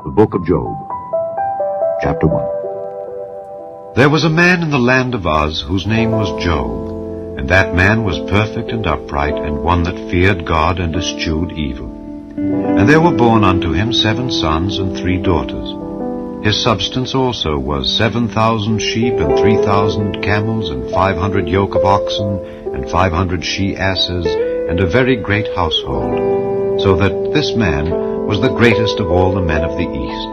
The Book of Job, Chapter 1. There was a man in the land of Uz whose name was Job, and that man was perfect and upright, and one that feared God and eschewed evil. And there were born unto him 7 sons and 3 daughters. His substance also was 7,000 sheep and 3,000 camels and 500 yoke of oxen and 500 she-asses and a very great household, so that this man was the greatest of all the men of the east.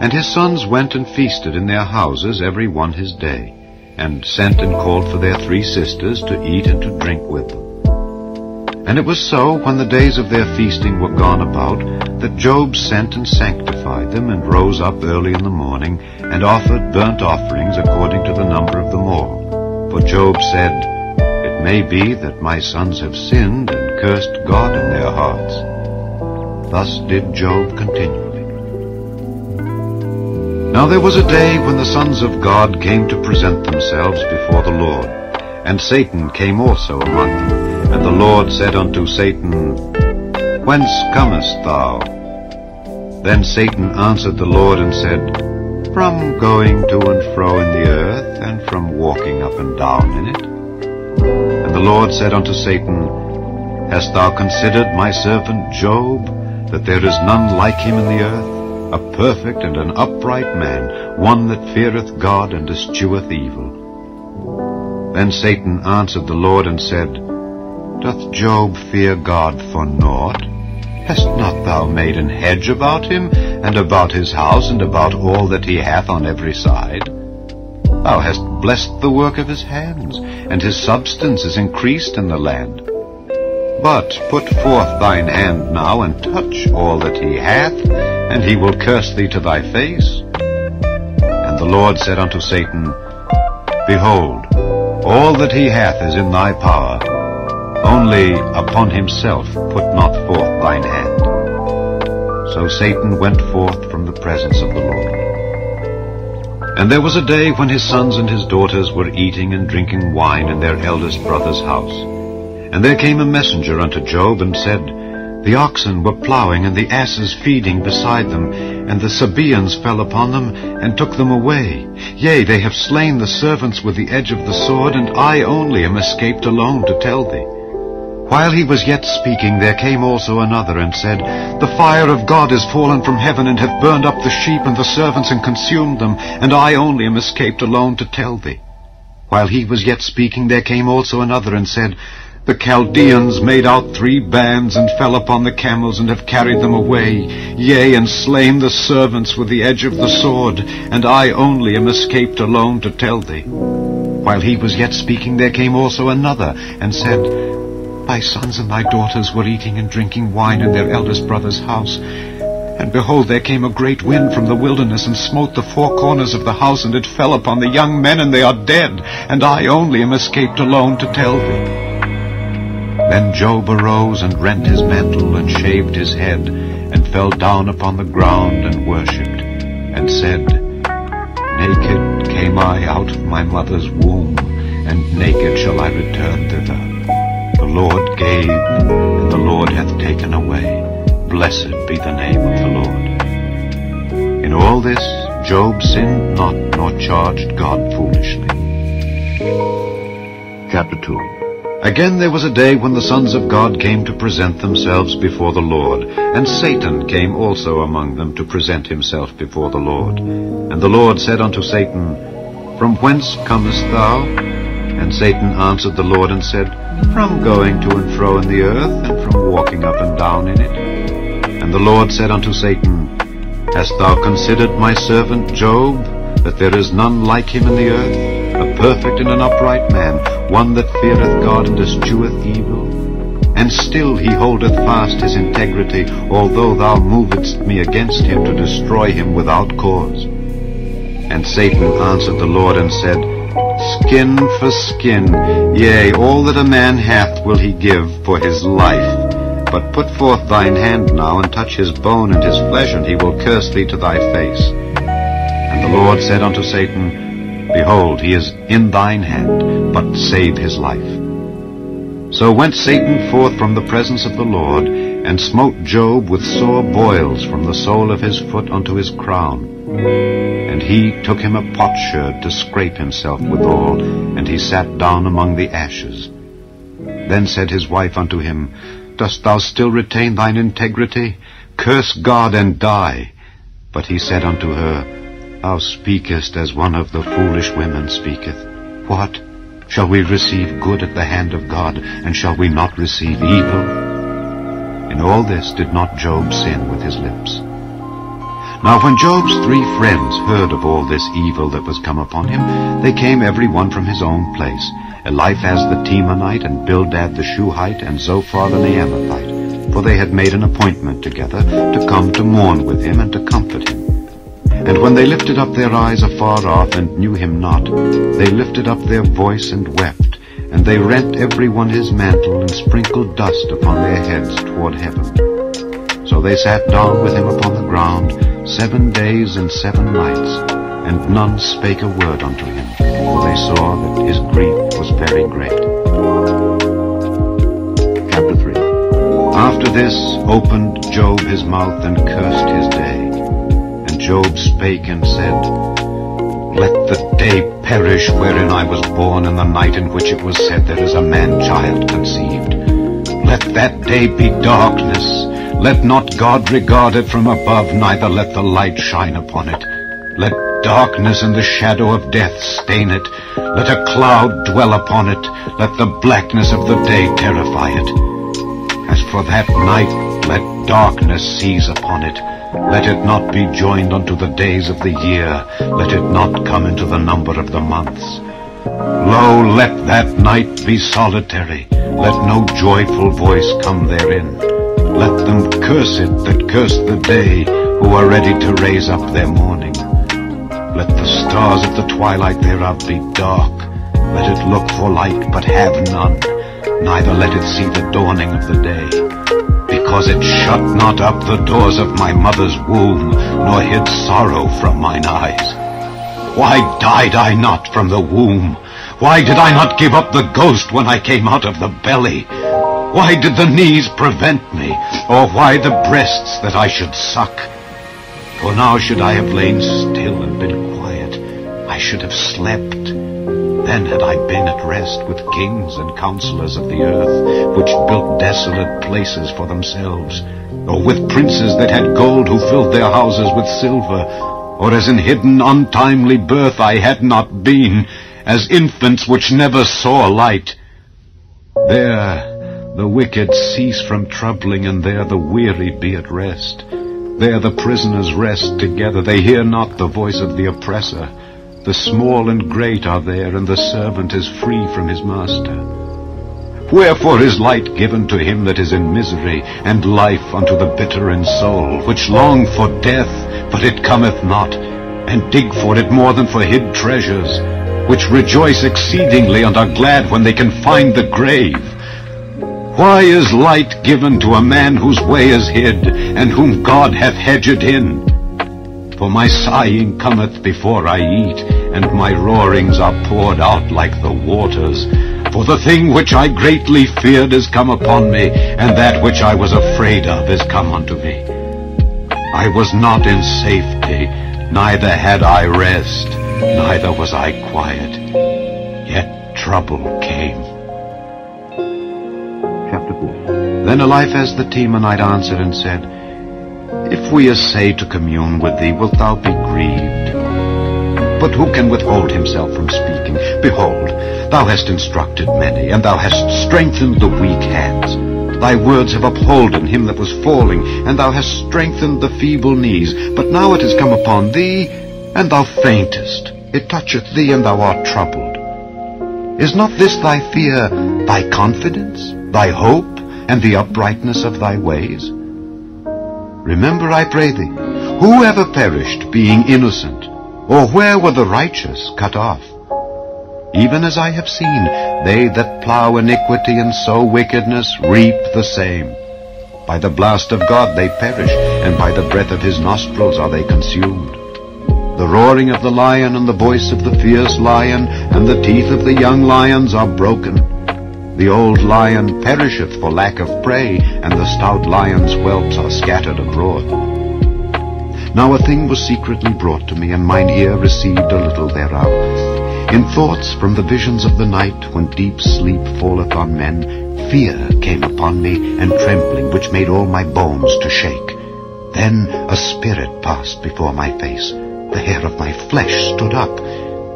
And his sons went and feasted in their houses every one his day, and sent and called for their 3 sisters to eat and to drink with them. And it was so, when the days of their feasting were gone about, that Job sent and sanctified them, and rose up early in the morning, and offered burnt offerings according to the number of them all. For Job said, It may be that my sons have sinned, and cursed God in their hearts. Thus did Job continually. Now there was a day when the sons of God came to present themselves before the Lord, and Satan came also among them. And the Lord said unto Satan, Whence comest thou? Then Satan answered the Lord and said, From going to and fro in the earth, and from walking up and down in it. And the Lord said unto Satan, Hast thou considered my servant Job, that there is none like him in the earth, a perfect and an upright man, one that feareth God and escheweth evil? Then Satan answered the Lord and said, Doth Job fear God for naught? Hast not thou made an hedge about him, and about his house, and about all that he hath on every side? Thou hast blessed the work of his hands, and his substance is increased in the land. But put forth thine hand now, and touch all that he hath, and he will curse thee to thy face. And the Lord said unto Satan, Behold, all that he hath is in thy power, only upon himself put not forth thine hand. So Satan went forth from the presence of the Lord. And there was a day when his sons and his daughters were eating and drinking wine in their eldest brother's house. And there came a messenger unto Job, and said, The oxen were plowing, and the asses feeding beside them, and the Sabaeans fell upon them, and took them away. Yea, they have slain the servants with the edge of the sword, and I only am escaped alone to tell thee. While he was yet speaking, there came also another, and said, The fire of God is fallen from heaven, and hath burned up the sheep and the servants, and consumed them, and I only am escaped alone to tell thee. While he was yet speaking, there came also another, and said, The Chaldeans made out 3 bands, and fell upon the camels, and have carried them away, yea, and slain the servants with the edge of the sword, and I only am escaped alone to tell thee. While he was yet speaking, there came also another, and said, Thy sons and thy daughters were eating and drinking wine in their eldest brother's house. And behold, there came a great wind from the wilderness, and smote the 4 corners of the house, and it fell upon the young men, and they are dead, and I only am escaped alone to tell thee. Then Job arose, and rent his mantle, and shaved his head, and fell down upon the ground, and worshipped, and said, Naked came I out of my mother's womb, and naked shall I return thither. The Lord gave, and the Lord hath taken away. Blessed be the name of the Lord. In all this Job sinned not, nor charged God foolishly. Chapter 2. Again there was a day when the sons of God came to present themselves before the Lord, and Satan came also among them to present himself before the Lord. And the Lord said unto Satan, From whence comest thou? And Satan answered the Lord and said, From going to and fro in the earth, and from walking up and down in it. And the Lord said unto Satan, Hast thou considered my servant Job, that there is none like him in the earth, a perfect and an upright man, one that feareth God and escheweth evil? And still he holdeth fast his integrity, although thou movedst me against him to destroy him without cause. And Satan answered the Lord and said, Skin for skin, yea, all that a man hath will he give for his life. But put forth thine hand now, and touch his bone and his flesh, and he will curse thee to thy face. And the Lord said unto Satan, Behold, he is in thine hand, but save his life. So went Satan forth from the presence of the Lord, and smote Job with sore boils from the sole of his foot unto his crown. And he took him a potsherd to scrape himself withal, and he sat down among the ashes. Then said his wife unto him, Dost thou still retain thine integrity? Curse God and die. But he said unto her, Thou speakest as one of the foolish women speaketh. What? Shall we receive good at the hand of God, and shall we not receive evil? In all this did not Job sin with his lips. Now when Job's 3 friends heard of all this evil that was come upon him, they came every one from his own place, Eliphaz the Temanite, and Bildad the Shuhite, and Zophar the Naamathite, for they had made an appointment together to come to mourn with him and to comfort him. And when they lifted up their eyes afar off and knew him not, they lifted up their voice and wept, and they rent every one his mantle and sprinkled dust upon their heads toward heaven. So they sat down with him upon the ground 7 days and 7 nights, and none spake a word unto him, for they saw that his grief was very great. Chapter 3. After this opened Job his mouth and cursed his day. And Job spake and said, Let the day perish wherein I was born, and the night in which it was said, There is a man-child conceived. Let that day be darkness. Let not God regard it from above, neither let the light shine upon it. Let darkness and the shadow of death stain it. Let a cloud dwell upon it. Let the blackness of the day terrify it. As for that night, let darkness seize upon it. Let it not be joined unto the days of the year. Let it not come into the number of the months. Lo, let that night be solitary. Let no joyful voice come therein. Let them curse it that curse the day, who are ready to raise up their mourning. Let the stars of the twilight thereof be dark. Let it look for light, but have none. Neither let it see the dawning of the day. Because it shut not up the doors of my mother's womb, nor hid sorrow from mine eyes. Why died I not from the womb? Why did I not give up the ghost when I came out of the belly? Why did the knees prevent me, or why the breasts that I should suck? For now should I have lain still and been quiet, I should have slept. Then had I been at rest with kings and counselors of the earth, which built desolate places for themselves, or with princes that had gold, who filled their houses with silver, or as in hidden untimely birth I had not been, as infants which never saw light. There the wicked cease from troubling, and there the weary be at rest. There the prisoners rest together, they hear not the voice of the oppressor. The small and great are there, and the servant is free from his master. Wherefore is light given to him that is in misery, and life unto the bitter in soul, which long for death, but it cometh not, and dig for it more than for hid treasures, which rejoice exceedingly, and are glad when they can find the grave. Why is light given to a man whose way is hid, and whom God hath hedged in? For my sighing cometh before I eat, and my roarings are poured out like the waters. For the thing which I greatly feared is come upon me, and that which I was afraid of is come unto me. I was not in safety, neither had I rest, neither was I quiet. Yet trouble came. Chapter 4. Then Eliphaz the Temanite answered and said, If we essay to commune with thee, wilt thou be grieved? But who can withhold himself from speaking? Behold, thou hast instructed many, and thou hast strengthened the weak hands. Thy words have upholden him that was falling, and thou hast strengthened the feeble knees. But now it is come upon thee, and thou faintest. It toucheth thee, and thou art troubled. Is not this thy fear, thy confidence, thy hope, and the uprightness of thy ways? Remember, I pray thee, who ever perished being innocent, or where were the righteous cut off? Even as I have seen, they that plow iniquity and sow wickedness reap the same. By the blast of God they perish, and by the breath of his nostrils are they consumed. The roaring of the lion and the voice of the fierce lion and the teeth of the young lions are broken. The old lion perisheth for lack of prey, and the stout lion's whelps are scattered abroad. Now a thing was secretly brought to me, and mine ear received a little thereof. In thoughts from the visions of the night, when deep sleep falleth on men, fear came upon me, and trembling, which made all my bones to shake. Then a spirit passed before my face. The hair of my flesh stood up.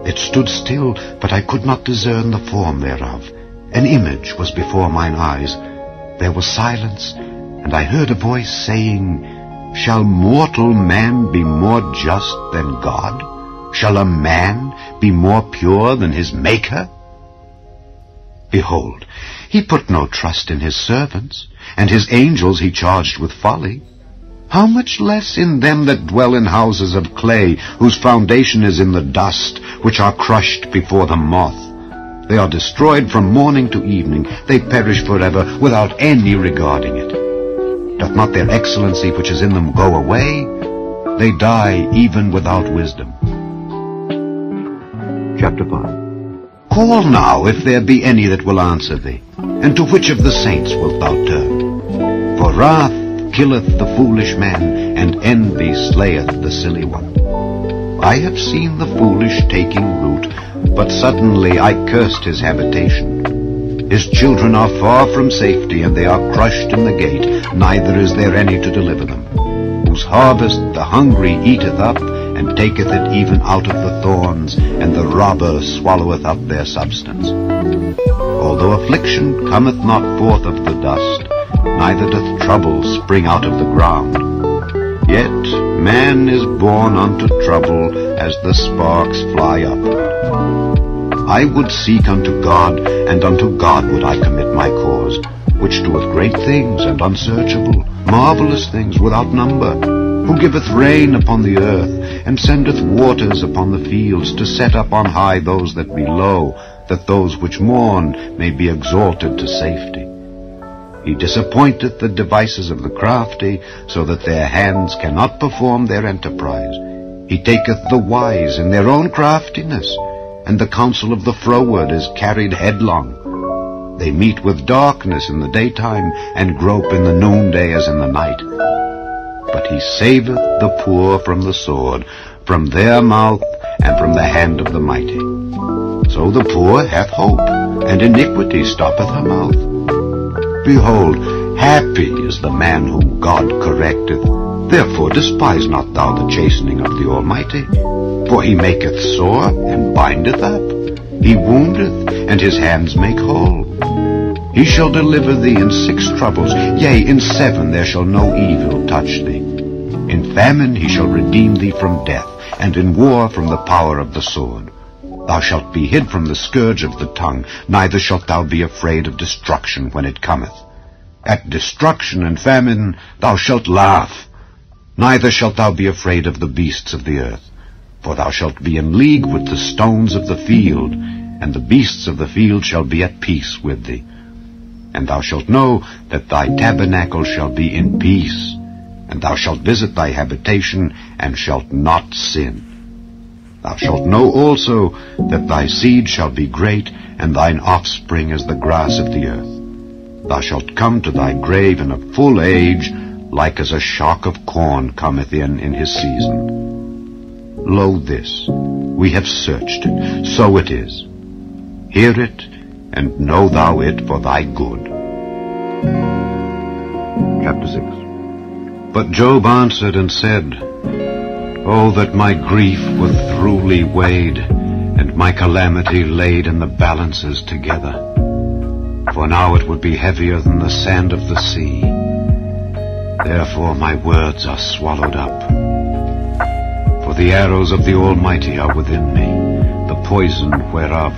It stood still, but I could not discern the form thereof. An image was before mine eyes. There was silence, and I heard a voice saying, Shall mortal man be more just than God? Shall a man be more pure than his Maker? Behold, he put no trust in his servants, and his angels he charged with folly. How much less in them that dwell in houses of clay, whose foundation is in the dust, which are crushed before the moth. They are destroyed from morning to evening. They perish forever, without any regarding it. Doth not their excellency which is in them go away? They die even without wisdom. Chapter 5. Call now, if there be any that will answer thee, and to which of the saints wilt thou turn? For wrath killeth the foolish man, and envy slayeth the silly one. I have seen the foolish taking root, but suddenly I cursed his habitation. His children are far from safety, and they are crushed in the gate, neither is there any to deliver them. Whose harvest the hungry eateth up, and taketh it even out of the thorns, and the robber swalloweth up their substance. Although affliction cometh not forth of the dust, neither doth trouble spring out of the ground. Yet man is born unto trouble, as the sparks fly upward. I would seek unto God, and unto God would I commit my cause, which doeth great things and unsearchable, marvelous things without number, who giveth rain upon the earth, and sendeth waters upon the fields, to set up on high those that be low, that those which mourn may be exalted to safety. He disappointeth the devices of the crafty, so that their hands cannot perform their enterprise. He taketh the wise in their own craftiness, and the counsel of the froward is carried headlong. They meet with darkness in the daytime, and grope in the noonday as in the night. But he saveth the poor from the sword, from their mouth, and from the hand of the mighty. So the poor hath hope, and iniquity stoppeth her mouth. Behold, happy is the man whom God correcteth. Therefore despise not thou the chastening of the Almighty. For he maketh sore, and bindeth up. He woundeth, and his hands make whole. He shall deliver thee in 6 troubles, yea, in 7 there shall no evil touch thee. In famine he shall redeem thee from death, and in war from the power of the sword. Thou shalt be hid from the scourge of the tongue, neither shalt thou be afraid of destruction when it cometh. At destruction and famine thou shalt laugh, neither shalt thou be afraid of the beasts of the earth. For thou shalt be in league with the stones of the field, and the beasts of the field shall be at peace with thee. And thou shalt know that thy tabernacle shall be in peace, and thou shalt visit thy habitation, and shalt not sin. Thou shalt know also that thy seed shall be great, and thine offspring as the grass of the earth. Thou shalt come to thy grave in a full age, like as a shock of corn cometh in his season. Lo this, we have searched it, so it is. Hear it, and know thou it for thy good. Chapter 6. But Job answered and said, Oh, that my grief were throughly weighed, and my calamity laid in the balances together. For now it would be heavier than the sand of the sea. Therefore my words are swallowed up. For the arrows of the Almighty are within me, the poison whereof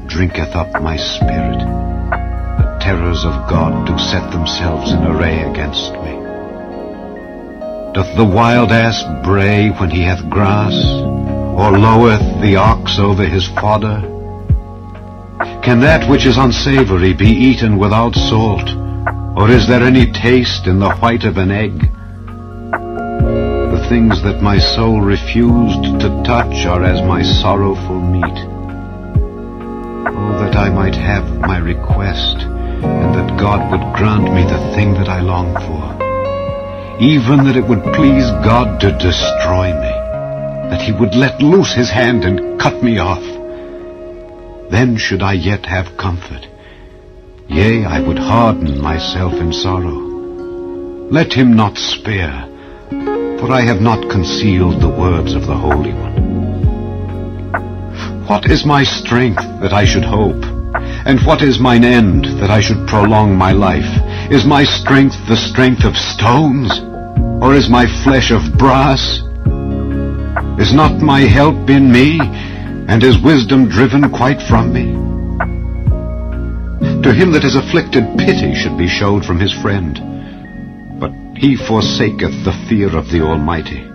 drinketh up my spirit. The terrors of God do set themselves in array against me. Doth the wild ass bray when he hath grass, or loweth the ox over his fodder? Can that which is unsavory be eaten without salt, or is there any taste in the white of an egg? The things that my soul refused to touch are as my sorrowful meat. Oh, that that I might have my request, and that God would grant me the thing that I long for. Even that it would please God to destroy me, that he would let loose his hand and cut me off. Then should I yet have comfort. Yea, I would harden myself in sorrow. Let him not spare, for I have not concealed the words of the Holy One. What is my strength that I should hope? And what is mine end that I should prolong my life? Is my strength the strength of stones? Or is my flesh of brass? Is not my help in me? And is wisdom driven quite from me? To him that is afflicted, pity should be showed from his friend. But he forsaketh the fear of the Almighty.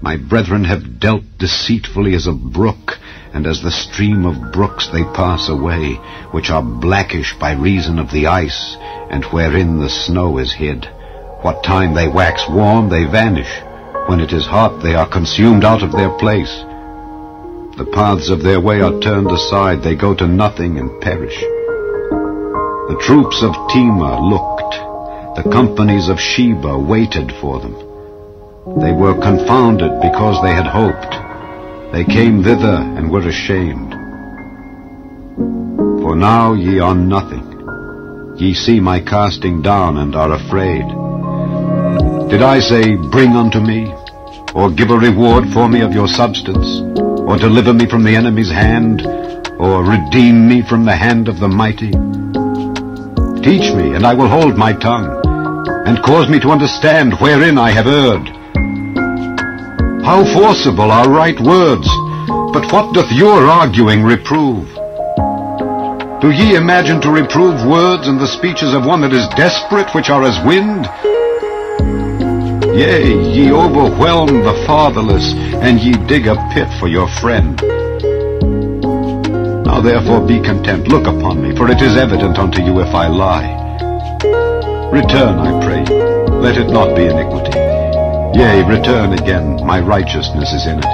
My brethren have dealt deceitfully as a brook, and as the stream of brooks they pass away, which are blackish by reason of the ice, and wherein the snow is hid. What time they wax warm, they vanish. When it is hot, they are consumed out of their place. The paths of their way are turned aside, they go to nothing and perish. The troops of Tema looked, the companies of Sheba waited for them. They were confounded because they had hoped. They came thither and were ashamed. For now ye are nothing. Ye see my casting down and are afraid. Did I say, bring unto me, or give a reward for me of your substance, or deliver me from the enemy's hand, or redeem me from the hand of the mighty? Teach me, and I will hold my tongue, and cause me to understand wherein I have erred. How forcible are right words, but what doth your arguing reprove? Do ye imagine to reprove words and the speeches of one that is desperate, which are as wind? Yea, ye overwhelm the fatherless, and ye dig a pit for your friend. Now therefore be content, look upon me, for it is evident unto you if I lie. Return, I pray you, let it not be iniquity. Yea, return again, my righteousness is in it.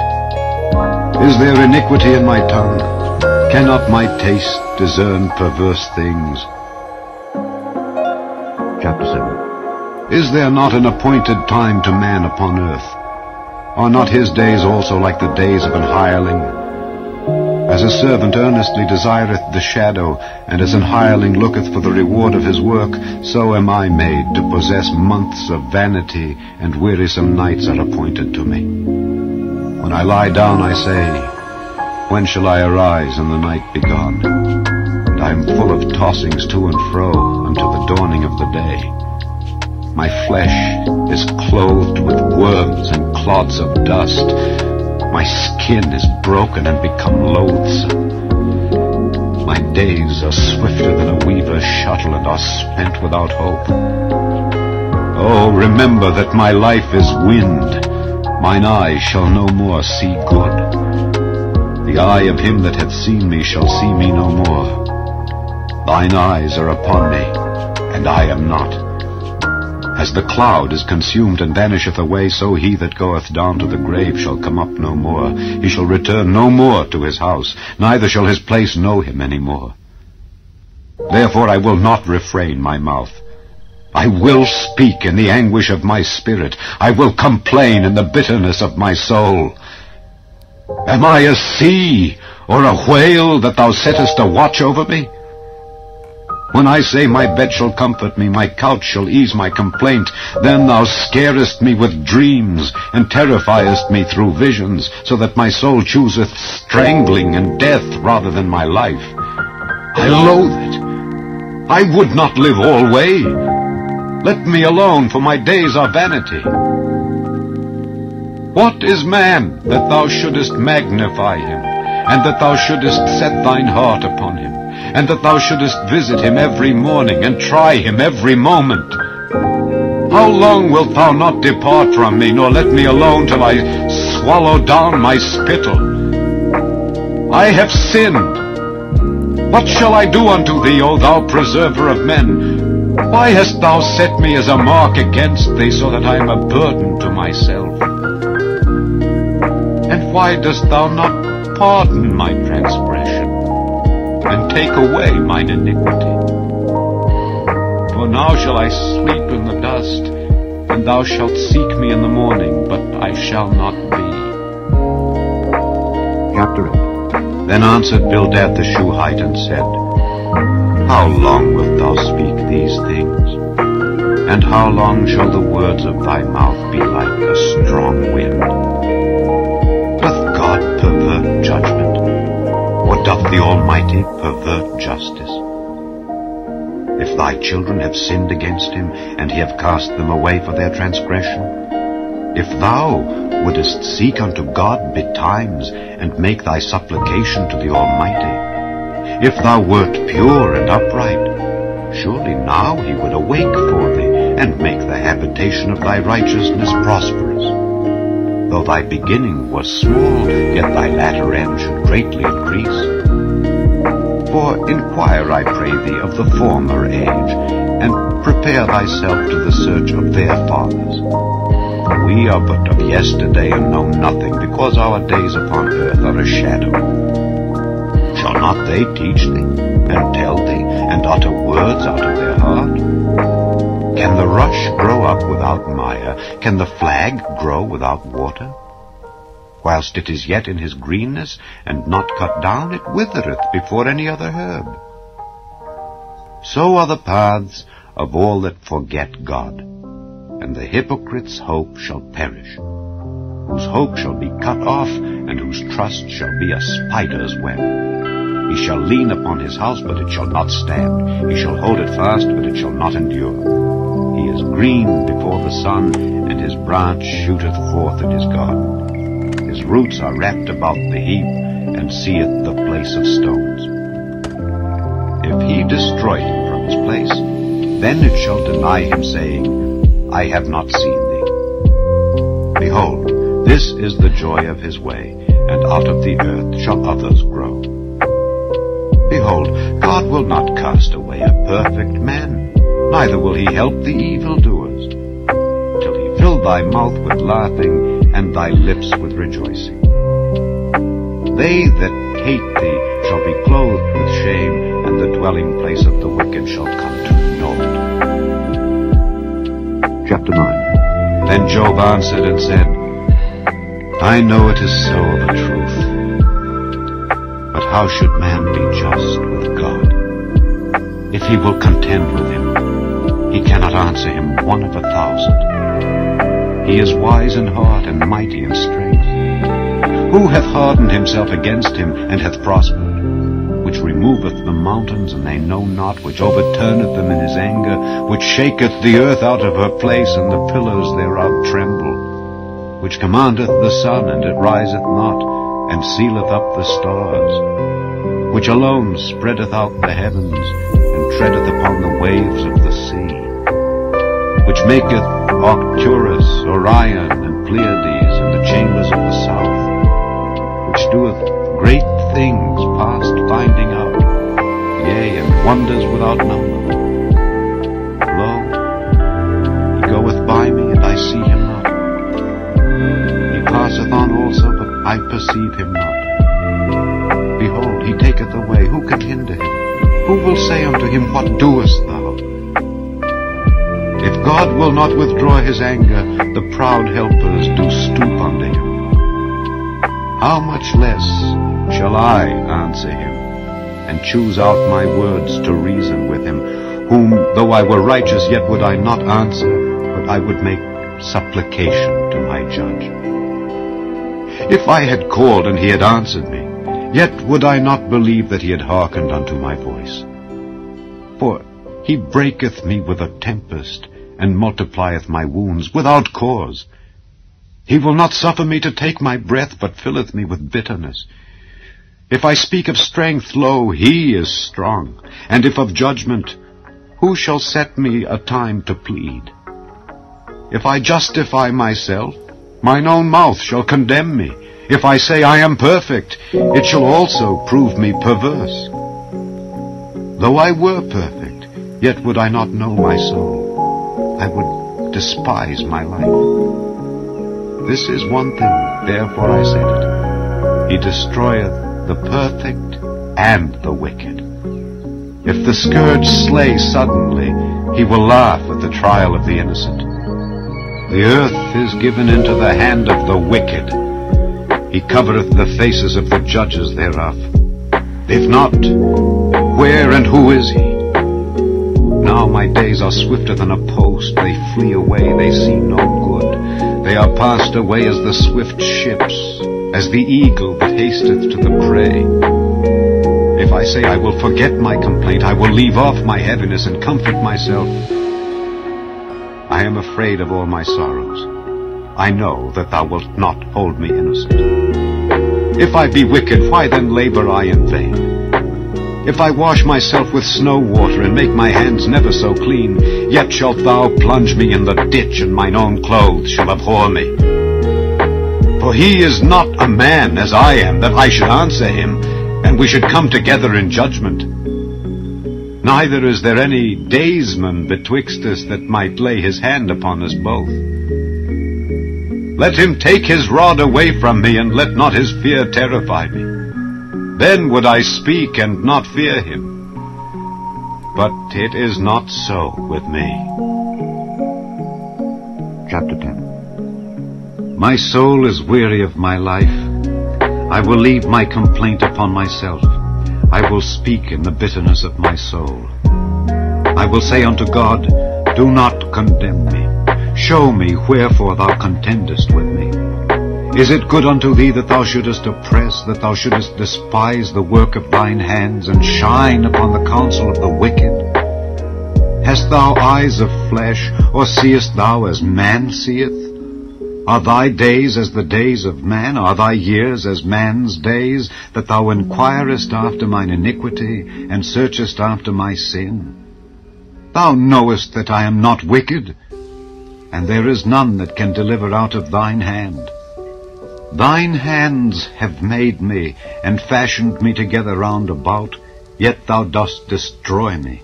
Is there iniquity in my tongue? Cannot my taste discern perverse things? Chapter 7. Is there not an appointed time to man upon earth? Are not his days also like the days of an hireling? As a servant earnestly desireth the shadow, and as an hireling looketh for the reward of his work, so am I made to possess months of vanity, and wearisome nights are appointed to me. When I lie down, I say, when shall I arise and the night be gone? And I am full of tossings to and fro unto the dawning of the day. My flesh is clothed with worms and clods of dust. My skin is broken and become loathsome. My days are swifter than a weaver's shuttle and are spent without hope. Oh, remember that my life is wind. Mine eyes shall no more see good. The eye of him that hath seen me shall see me no more. Thine eyes are upon me, and I am not. As the cloud is consumed and vanisheth away, so he that goeth down to the grave shall come up no more. He shall return no more to his house, neither shall his place know him any more. Therefore I will not refrain my mouth. I will speak in the anguish of my spirit. I will complain in the bitterness of my soul. Am I a sea or a whale that thou settest a watch over me? When I say my bed shall comfort me, my couch shall ease my complaint, then thou scarest me with dreams, and terrifiest me through visions, so that my soul chooseth strangling and death rather than my life. I loathe it. I would not live alway. Let me alone, for my days are vanity. What is man, that thou shouldest magnify him, and that thou shouldest set thine heart upon him? And that thou shouldest visit him every morning, and try him every moment? How long wilt thou not depart from me, nor let me alone till I swallow down my spittle? I have sinned. What shall I do unto thee, O thou preserver of men? Why hast thou set me as a mark against thee, so that I am a burden to myself? And why dost thou not pardon my transgression? and take away mine iniquity. For now shall I sleep in the dust, and thou shalt seek me in the morning, but I shall not be. Chapter 8. Then answered Bildad the Shuhite and said, How long wilt thou speak these things? And how long shall the words of thy mouth be like a strong wind? Doth God pervert judgment? Or doth the Almighty pervert justice? If thy children have sinned against him, and he have cast them away for their transgression, if thou wouldest seek unto God betimes, and make thy supplication to the Almighty, if thou wert pure and upright, surely now he would awake for thee, and make the habitation of thy righteousness prosperous. Though thy beginning was small, yet thy latter end should greatly increase. For inquire, I pray thee, of the former age, and prepare thyself to the search of their fathers. For we are but of yesterday, and know nothing, because our days upon earth are a shadow. Shall not they teach thee, and tell thee, and utter words out of their heart? Can the rush grow up without mire? Can the flag grow without water? Whilst it is yet in his greenness, and not cut down, it withereth before any other herb. So are the paths of all that forget God, and the hypocrite's hope shall perish, whose hope shall be cut off, and whose trust shall be a spider's web. He shall lean upon his house, but it shall not stand. He shall hold it fast, but it shall not endure. He is green before the sun, and his branch shooteth forth in his garden. His roots are wrapped about the heap, and seeth the place of stones. If he destroy him from his place, then it shall deny him, saying, I have not seen thee. Behold, this is the joy of his way, and out of the earth shall others grow. Behold, God will not cast away a perfect man, neither will he help the evildoers, till he fill thy mouth with laughing, and thy lips with rejoicing. They that hate thee shall be clothed with shame, and the dwelling place of the wicked shall come to naught. Chapter 9. Then Job answered and said, I know it is so, the truth. But how should man be just with God? If he will contend with him, he cannot answer him 1 of 1,000. He is wise in heart, and mighty in strength. Who hath hardened himself against him, and hath prospered? Which removeth the mountains, and they know not, which overturneth them in his anger, which shaketh the earth out of her place, and the pillars thereof tremble, which commandeth the sun, and it riseth not, and sealeth up the stars, which alone spreadeth out the heavens, and treadeth upon the waves of the sea, which maketh Arcturus, Orion, and Pleiades, and the chambers of the south, which doeth great things past finding out, yea, and wonders without number. Lo, he goeth by me, and I see him not. He passeth on also, but I perceive him not. Behold, he taketh away, who can hinder him? Who will say unto him, What doest thou? If God will not withdraw his anger, the proud helpers do stoop unto him. How much less shall I answer him, and choose out my words to reason with him, whom, though I were righteous, yet would I not answer, but I would make supplication to my judge. If I had called and he had answered me, yet would I not believe that he had hearkened unto my voice. For he breaketh me with a tempest, and multiplieth my wounds without cause. He will not suffer me to take my breath, but filleth me with bitterness. If I speak of strength, lo, he is strong. And if of judgment, who shall set me a time to plead? If I justify myself, mine own mouth shall condemn me. If I say I am perfect, it shall also prove me perverse. Though I were perfect, yet would I not know my soul. I would despise my life. This is one thing, therefore I said it. He destroyeth the perfect and the wicked. If the scourge slay suddenly, he will laugh at the trial of the innocent. The earth is given into the hand of the wicked. He covereth the faces of the judges thereof. If not, where and who is he? Now my days are swifter than a post. They flee away, they see no good. They are passed away as the swift ships, as the eagle that hasteth to the prey. If I say I will forget my complaint, I will leave off my heaviness and comfort myself, I am afraid of all my sorrows. I know that thou wilt not hold me innocent. If I be wicked, why then labor I in vain? If I wash myself with snow water, and make my hands never so clean, yet shalt thou plunge me in the ditch, and mine own clothes shall abhor me. For he is not a man as I am, that I should answer him, and we should come together in judgment. Neither is there any daysman betwixt us that might lay his hand upon us both. Let him take his rod away from me, and let not his fear terrify me. Then would I speak and not fear him. But it is not so with me. Chapter 10. My soul is weary of my life. I will leave my complaint upon myself. I will speak in the bitterness of my soul. I will say unto God, do not condemn me. Show me wherefore thou contendest with me. Is it good unto thee that thou shouldest oppress, that thou shouldest despise the work of thine hands, and shine upon the counsel of the wicked? Hast thou eyes of flesh, or seest thou as man seeth? Are thy days as the days of man? Are thy years as man's days, that thou inquirest after mine iniquity, and searchest after my sin? Thou knowest that I am not wicked, and there is none that can deliver out of thine hand. Thine hands have made me, and fashioned me together round about, yet thou dost destroy me.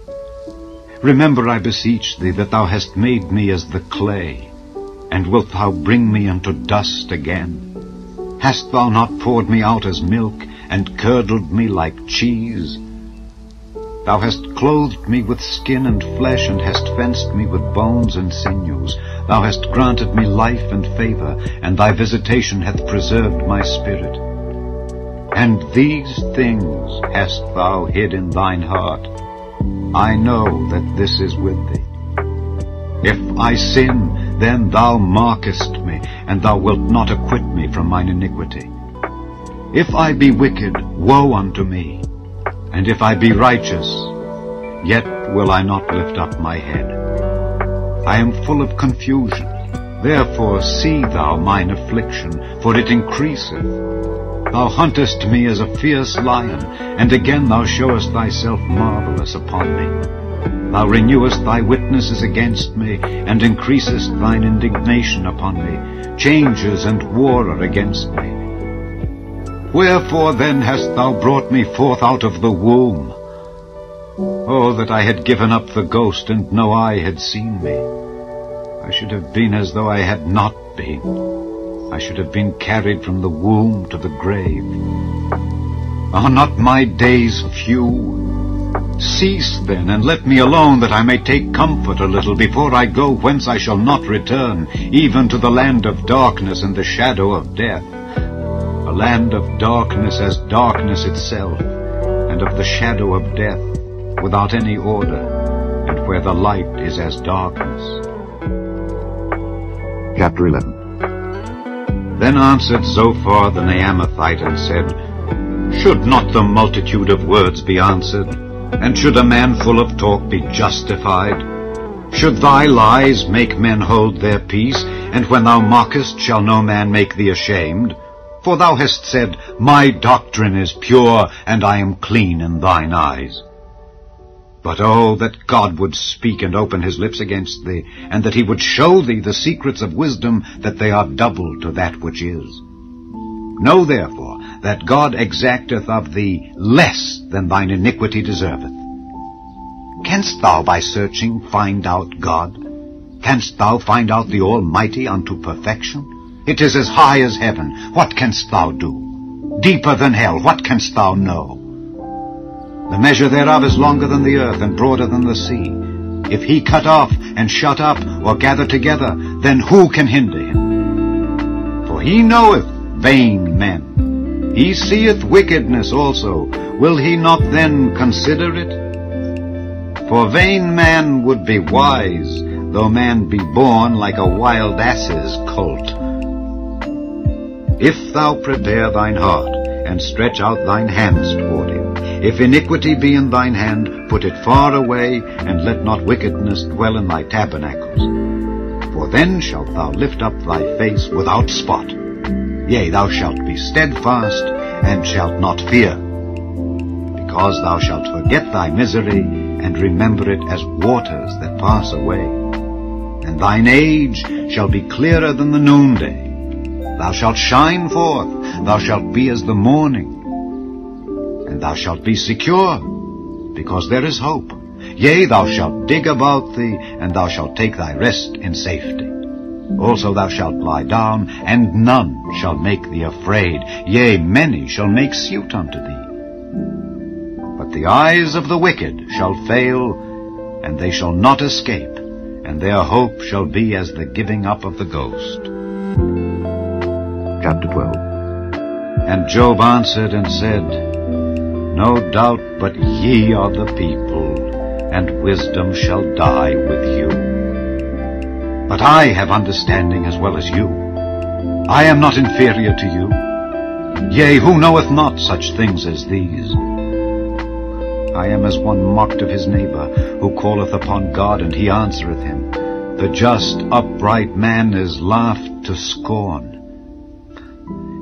Remember, I beseech thee, that thou hast made me as the clay, and wilt thou bring me unto dust again? Hast thou not poured me out as milk, and curdled me like cheese? Thou hast clothed me with skin and flesh, and hast fenced me with bones and sinews. Thou hast granted me life and favor, and thy visitation hath preserved my spirit. And these things hast thou hid in thine heart. I know that this is with thee. If I sin, then thou markest me, and thou wilt not acquit me from mine iniquity. If I be wicked, woe unto me. And if I be righteous, yet will I not lift up my head. I am full of confusion. Therefore see thou mine affliction, for it increaseth. Thou huntest me as a fierce lion, and again thou showest thyself marvelous upon me. Thou renewest thy witnesses against me, and increasest thine indignation upon me. Changes and war are against me. Wherefore then hast thou brought me forth out of the womb? Oh, that I had given up the ghost, and no eye had seen me. I should have been as though I had not been. I should have been carried from the womb to the grave. Are not my days few? Cease then, and let me alone, that I may take comfort a little before I go whence I shall not return, even to the land of darkness and the shadow of death. A land of darkness as darkness itself, and of the shadow of death, without any order, and where the light is as darkness. Chapter 11. Then answered Zophar the Naamathite, and said, Should not the multitude of words be answered? And should a man full of talk be justified? Should thy lies make men hold their peace? And when thou mockest, shall no man make thee ashamed? For thou hast said, My doctrine is pure, and I am clean in thine eyes. But oh, that God would speak and open his lips against thee, and that he would show thee the secrets of wisdom, that they are double to that which is. Know therefore that God exacteth of thee less than thine iniquity deserveth. Canst thou by searching find out God? Canst thou find out the Almighty unto perfection? It is as high as heaven. What canst thou do? Deeper than hell. What canst thou know? The measure thereof is longer than the earth, and broader than the sea. If he cut off, and shut up, or gather together, then who can hinder him? For he knoweth vain men. He seeth wickedness also. Will he not then consider it? For vain man would be wise, though man be born like a wild ass's colt. If thou prepare thine heart, and stretch out thine hands toward him, if iniquity be in thine hand, put it far away, and let not wickedness dwell in thy tabernacles. For then shalt thou lift up thy face without spot. Yea, thou shalt be steadfast, and shalt not fear, because thou shalt forget thy misery, and remember it as waters that pass away. And thine age shall be clearer than the noonday. Thou shalt shine forth, thou shalt be as the morning. And thou shalt be secure, because there is hope. Yea, thou shalt dig about thee, and thou shalt take thy rest in safety. Also thou shalt lie down, and none shall make thee afraid. Yea, many shall make suit unto thee. But the eyes of the wicked shall fail, and they shall not escape, and their hope shall be as the giving up of the ghost. Chapter 12. And Job answered and said, No doubt but ye are the people, and wisdom shall die with you. But I have understanding as well as you. I am not inferior to you. Yea, who knoweth not such things as these? I am as one mocked of his neighbor, who calleth upon God, and he answereth him. The just, upright man is laughed to scorn.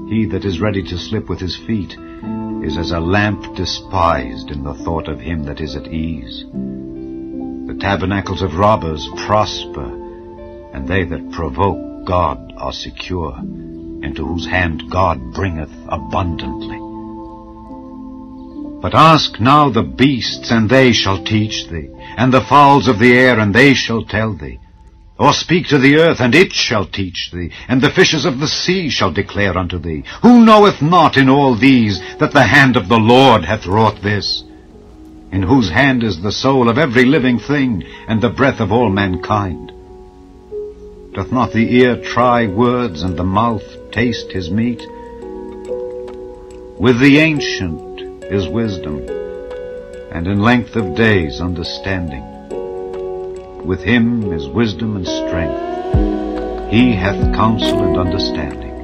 He that is ready to slip with his feet is as a lamp despised in the thought of him that is at ease. The tabernacles of robbers prosper, and they that provoke God are secure, into whose hand God bringeth abundantly. But ask now the beasts, and they shall teach thee, and the fowls of the air, and they shall tell thee. Or speak to the earth, and it shall teach thee, and the fishes of the sea shall declare unto thee. Who knoweth not in all these that the hand of the Lord hath wrought this? In whose hand is the soul of every living thing, and the breath of all mankind? Doth not the ear try words, and the mouth taste his meat? With the ancient is wisdom, and in length of days understanding. With him is wisdom and strength. He hath counsel and understanding.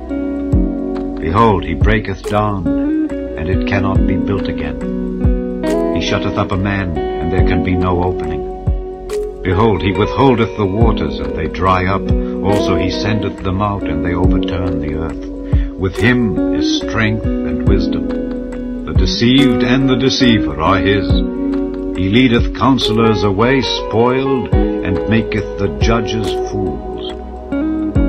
Behold, he breaketh down, and it cannot be built again. He shutteth up a man, and there can be no opening. Behold, he withholdeth the waters, and they dry up. Also he sendeth them out, and they overturn the earth. With him is strength and wisdom. The deceived and the deceiver are his. He leadeth counselors away spoiled, and maketh the judges fools.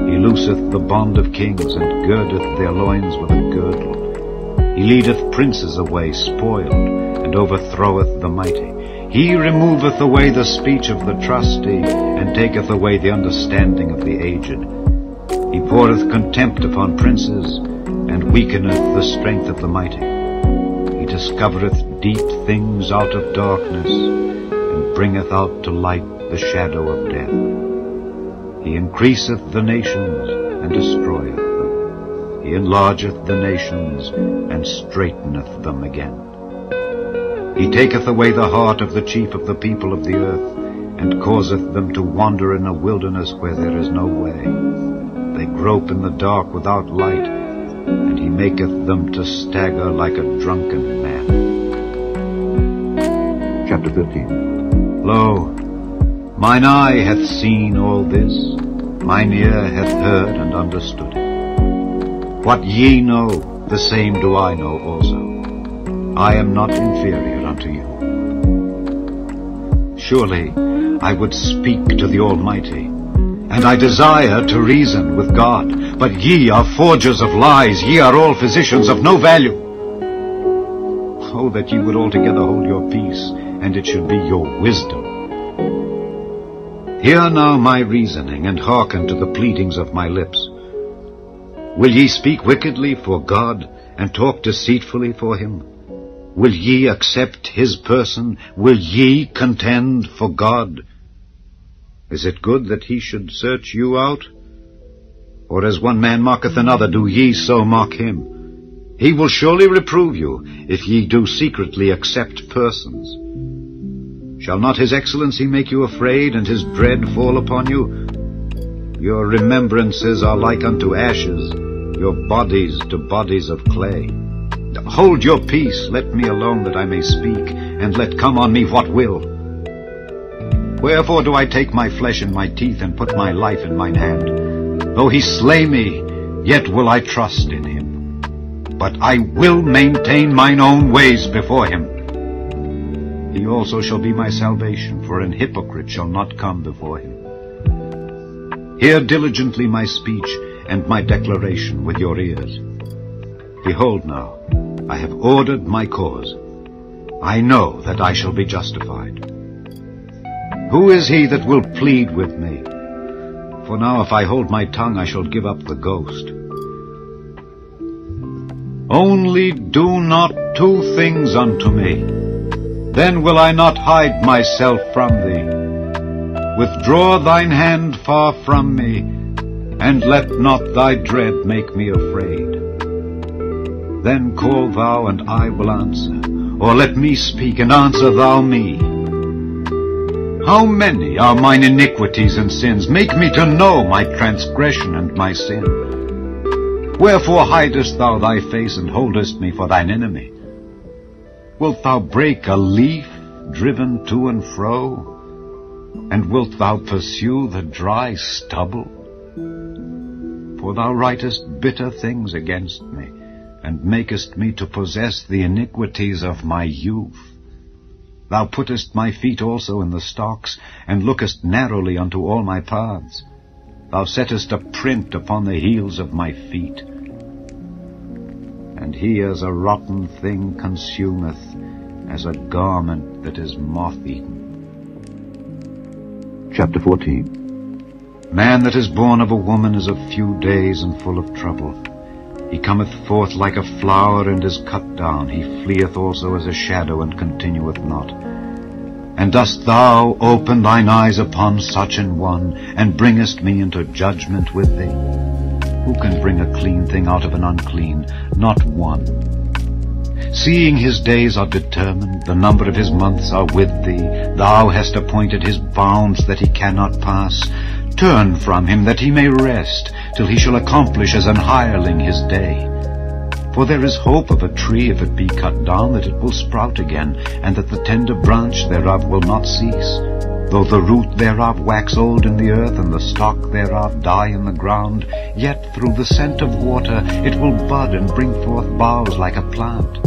He looseth the bond of kings, and girdeth their loins with a girdle. He leadeth princes away spoiled, and overthroweth the mighty. He removeth away the speech of the trusty, and taketh away the understanding of the aged. He poureth contempt upon princes, and weakeneth the strength of the mighty. He discovereth deep things out of darkness, and bringeth out to light the shadow of death. He increaseth the nations, and destroyeth them. He enlargeth the nations, and straiteneth them again. He taketh away the heart of the chief of the people of the earth, and causeth them to wander in a wilderness where there is no way. They grope in the dark without light, and he maketh them to stagger like a drunken man. Chapter 15. Lo, mine eye hath seen all this, mine ear hath heard and understood it. What ye know, the same do I know also. I am not inferior unto you. Surely I would speak to the Almighty, and I desire to reason with God. But ye are forgers of lies, ye are all physicians of no value. Oh, that ye would altogether hold your peace, and it should be your wisdom. Hear now my reasoning, and hearken to the pleadings of my lips. Will ye speak wickedly for God, and talk deceitfully for him? Will ye accept his person? Will ye contend for God? Is it good that he should search you out? Or as one man mocketh another, do ye so mock him? He will surely reprove you, if ye do secretly accept persons. Shall not his excellency make you afraid, and his dread fall upon you? Your remembrances are like unto ashes, your bodies to bodies of clay. Hold your peace, let me alone that I may speak, and let come on me what will. Wherefore do I take my flesh in my teeth, and put my life in mine hand? Though he slay me, yet will I trust in him. But I will maintain mine own ways before him. He also shall be my salvation, for an hypocrite shall not come before him. Hear diligently my speech and my declaration with your ears. Behold now, I have ordered my cause. I know that I shall be justified. Who is he that will plead with me? For now if I hold my tongue, I shall give up the ghost. Only do not two things unto me, then will I not hide myself from thee. Withdraw thine hand far from me, and let not thy dread make me afraid. Then call thou, and I will answer, or let me speak, and answer thou me. How many are mine iniquities and sins? Make me to know my transgression and my sin. Wherefore hidest thou thy face, and holdest me for thine enemy? Wilt thou break a leaf driven to and fro? And wilt thou pursue the dry stubble? For thou writest bitter things against me, and makest me to possess the iniquities of my youth. Thou puttest my feet also in the stocks, and lookest narrowly unto all my paths. Thou settest a print upon the heels of my feet. And he as a rotten thing consumeth, as a garment that is moth-eaten. Chapter 14. Man that is born of a woman is of few days and full of trouble. He cometh forth like a flower and is cut down. He fleeth also as a shadow and continueth not. And dost thou open thine eyes upon such an one, and bringest me into judgment with thee? Who can bring a clean thing out of an unclean? Not one. Seeing his days are determined, the number of his months are with thee, thou hast appointed his bounds that he cannot pass. Turn from him that he may rest, till he shall accomplish as an hireling his day. For there is hope of a tree, if it be cut down, that it will sprout again, and that the tender branch thereof will not cease. Though the root thereof wax old in the earth, and the stalk thereof die in the ground, yet through the scent of water it will bud and bring forth boughs like a plant.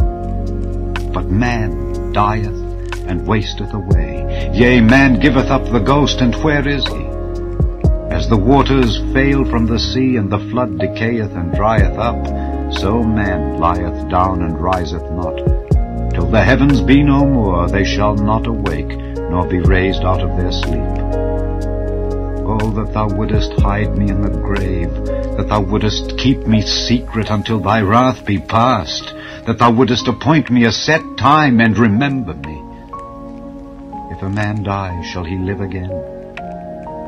But man dieth and wasteth away. Yea, man giveth up the ghost, and where is he? As the waters fail from the sea, and the flood decayeth and drieth up, so man lieth down and riseth not. Till the heavens be no more, they shall not awake, nor be raised out of their sleep. Oh, that thou wouldest hide me in the grave, that thou wouldest keep me secret until thy wrath be past, that thou wouldest appoint me a set time and remember me. If a man die, shall he live again?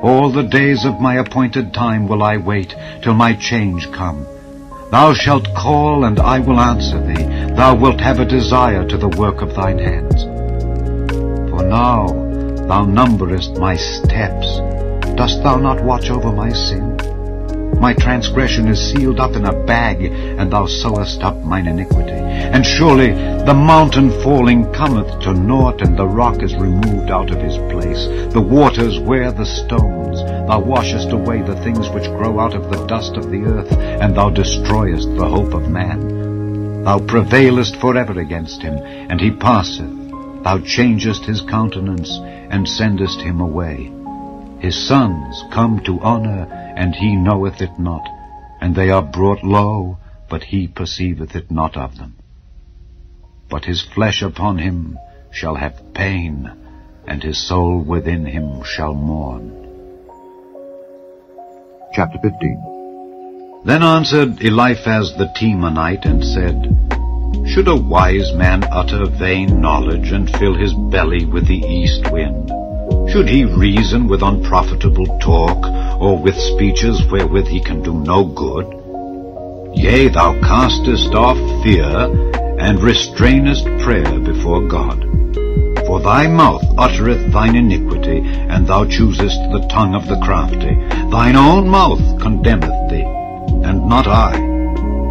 All the days of my appointed time will I wait, till my change come. Thou shalt call, and I will answer thee. Thou wilt have a desire to the work of thine hands. For now thou numberest my steps. Dost thou not watch over my sin? My transgression is sealed up in a bag, and thou sewest up mine iniquity. And surely the mountain falling cometh to naught, and the rock is removed out of his place. The waters wear the stones. Thou washest away the things which grow out of the dust of the earth, and thou destroyest the hope of man. Thou prevailest forever against him, and he passeth. Thou changest his countenance, and sendest him away. His sons come to honor, and he knoweth it not, and they are brought low, but he perceiveth it not of them. But his flesh upon him shall have pain, and his soul within him shall mourn. Chapter 15. Then answered Eliphaz the Temanite, and said, Should a wise man utter vain knowledge and fill his belly with the east wind? Should he reason with unprofitable talk, or with speeches wherewith he can do no good? Yea, thou castest off fear, and restrainest prayer before God. For thy mouth uttereth thine iniquity, and thou choosest the tongue of the crafty. Thine own mouth condemneth thee, and not I.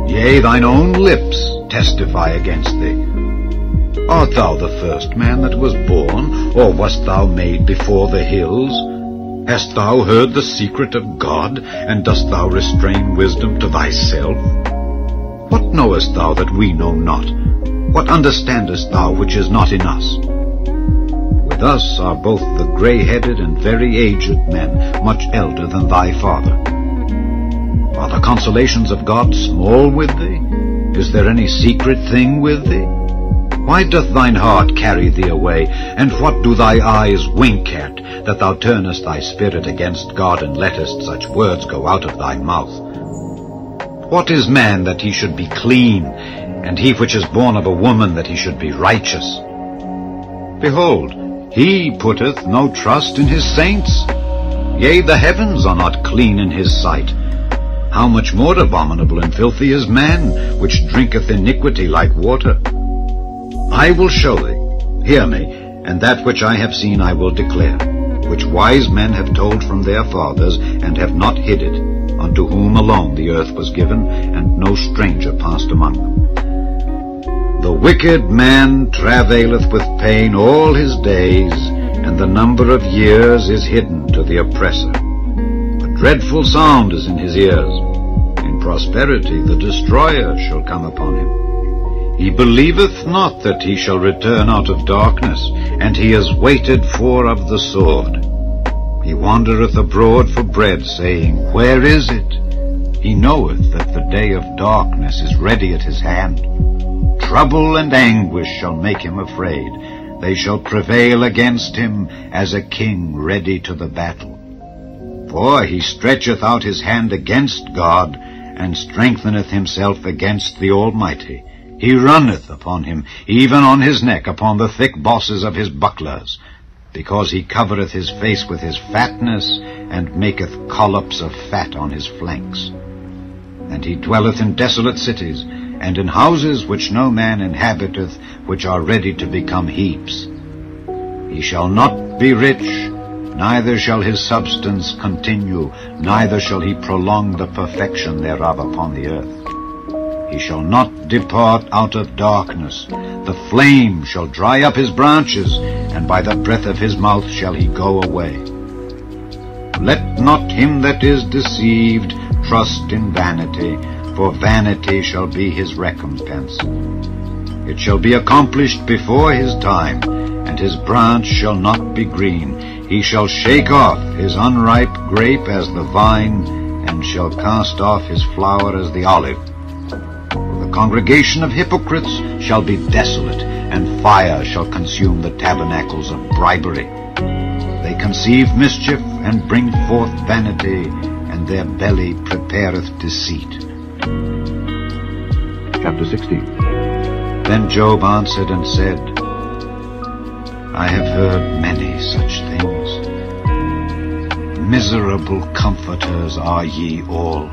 Yea, thine own lips testify against thee. Art thou the first man that was born, or wast thou made before the hills? Hast thou heard the secret of God, and dost thou restrain wisdom to thyself? What knowest thou that we know not? What understandest thou which is not in us? With us are both the grey-headed and very aged men, much elder than thy father. Are the consolations of God small with thee? Is there any secret thing with thee? Why doth thine heart carry thee away, and what do thy eyes wink at, that thou turnest thy spirit against God, and lettest such words go out of thy mouth? What is man that he should be clean, and he which is born of a woman that he should be righteous? Behold, he putteth no trust in his saints. Yea, the heavens are not clean in his sight. How much more abominable and filthy is man, which drinketh iniquity like water? I will show thee, hear me, and that which I have seen I will declare, which wise men have told from their fathers, and have not hid it, unto whom alone the earth was given, and no stranger passed among them. The wicked man travaileth with pain all his days, and the number of years is hidden to the oppressor. A dreadful sound is in his ears. In prosperity the destroyer shall come upon him. He believeth not that he shall return out of darkness, and he is waited for of the sword. He wandereth abroad for bread, saying, Where is it? He knoweth that the day of darkness is ready at his hand. Trouble and anguish shall make him afraid. They shall prevail against him as a king ready to the battle. For he stretcheth out his hand against God, and strengtheneth himself against the Almighty. He runneth upon him, even on his neck, upon the thick bosses of his bucklers, because he covereth his face with his fatness, and maketh collops of fat on his flanks. And he dwelleth in desolate cities, and in houses which no man inhabiteth, which are ready to become heaps. He shall not be rich, neither shall his substance continue, neither shall he prolong the perfection thereof upon the earth. He shall not depart out of darkness. The flame shall dry up his branches, and by the breath of his mouth shall he go away. Let not him that is deceived trust in vanity, for vanity shall be his recompense. It shall be accomplished before his time, and his branch shall not be green. He shall shake off his unripe grape as the vine, and shall cast off his flower as the olive. The congregation of hypocrites shall be desolate, and fire shall consume the tabernacles of bribery. They conceive mischief, and bring forth vanity, and their belly prepareth deceit. Chapter 16. Then Job answered and said, I have heard many such things. Miserable comforters are ye all.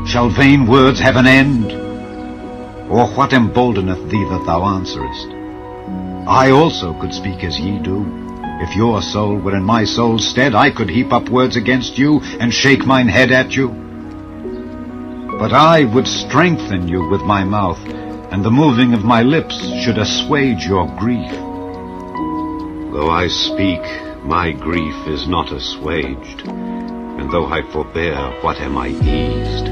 Shall vain words have an end? Or what emboldeneth thee that thou answerest? I also could speak as ye do. If your soul were in my soul's stead, I could heap up words against you, and shake mine head at you. But I would strengthen you with my mouth, and the moving of my lips should assuage your grief. Though I speak, my grief is not assuaged, and though I forbear, what am I eased?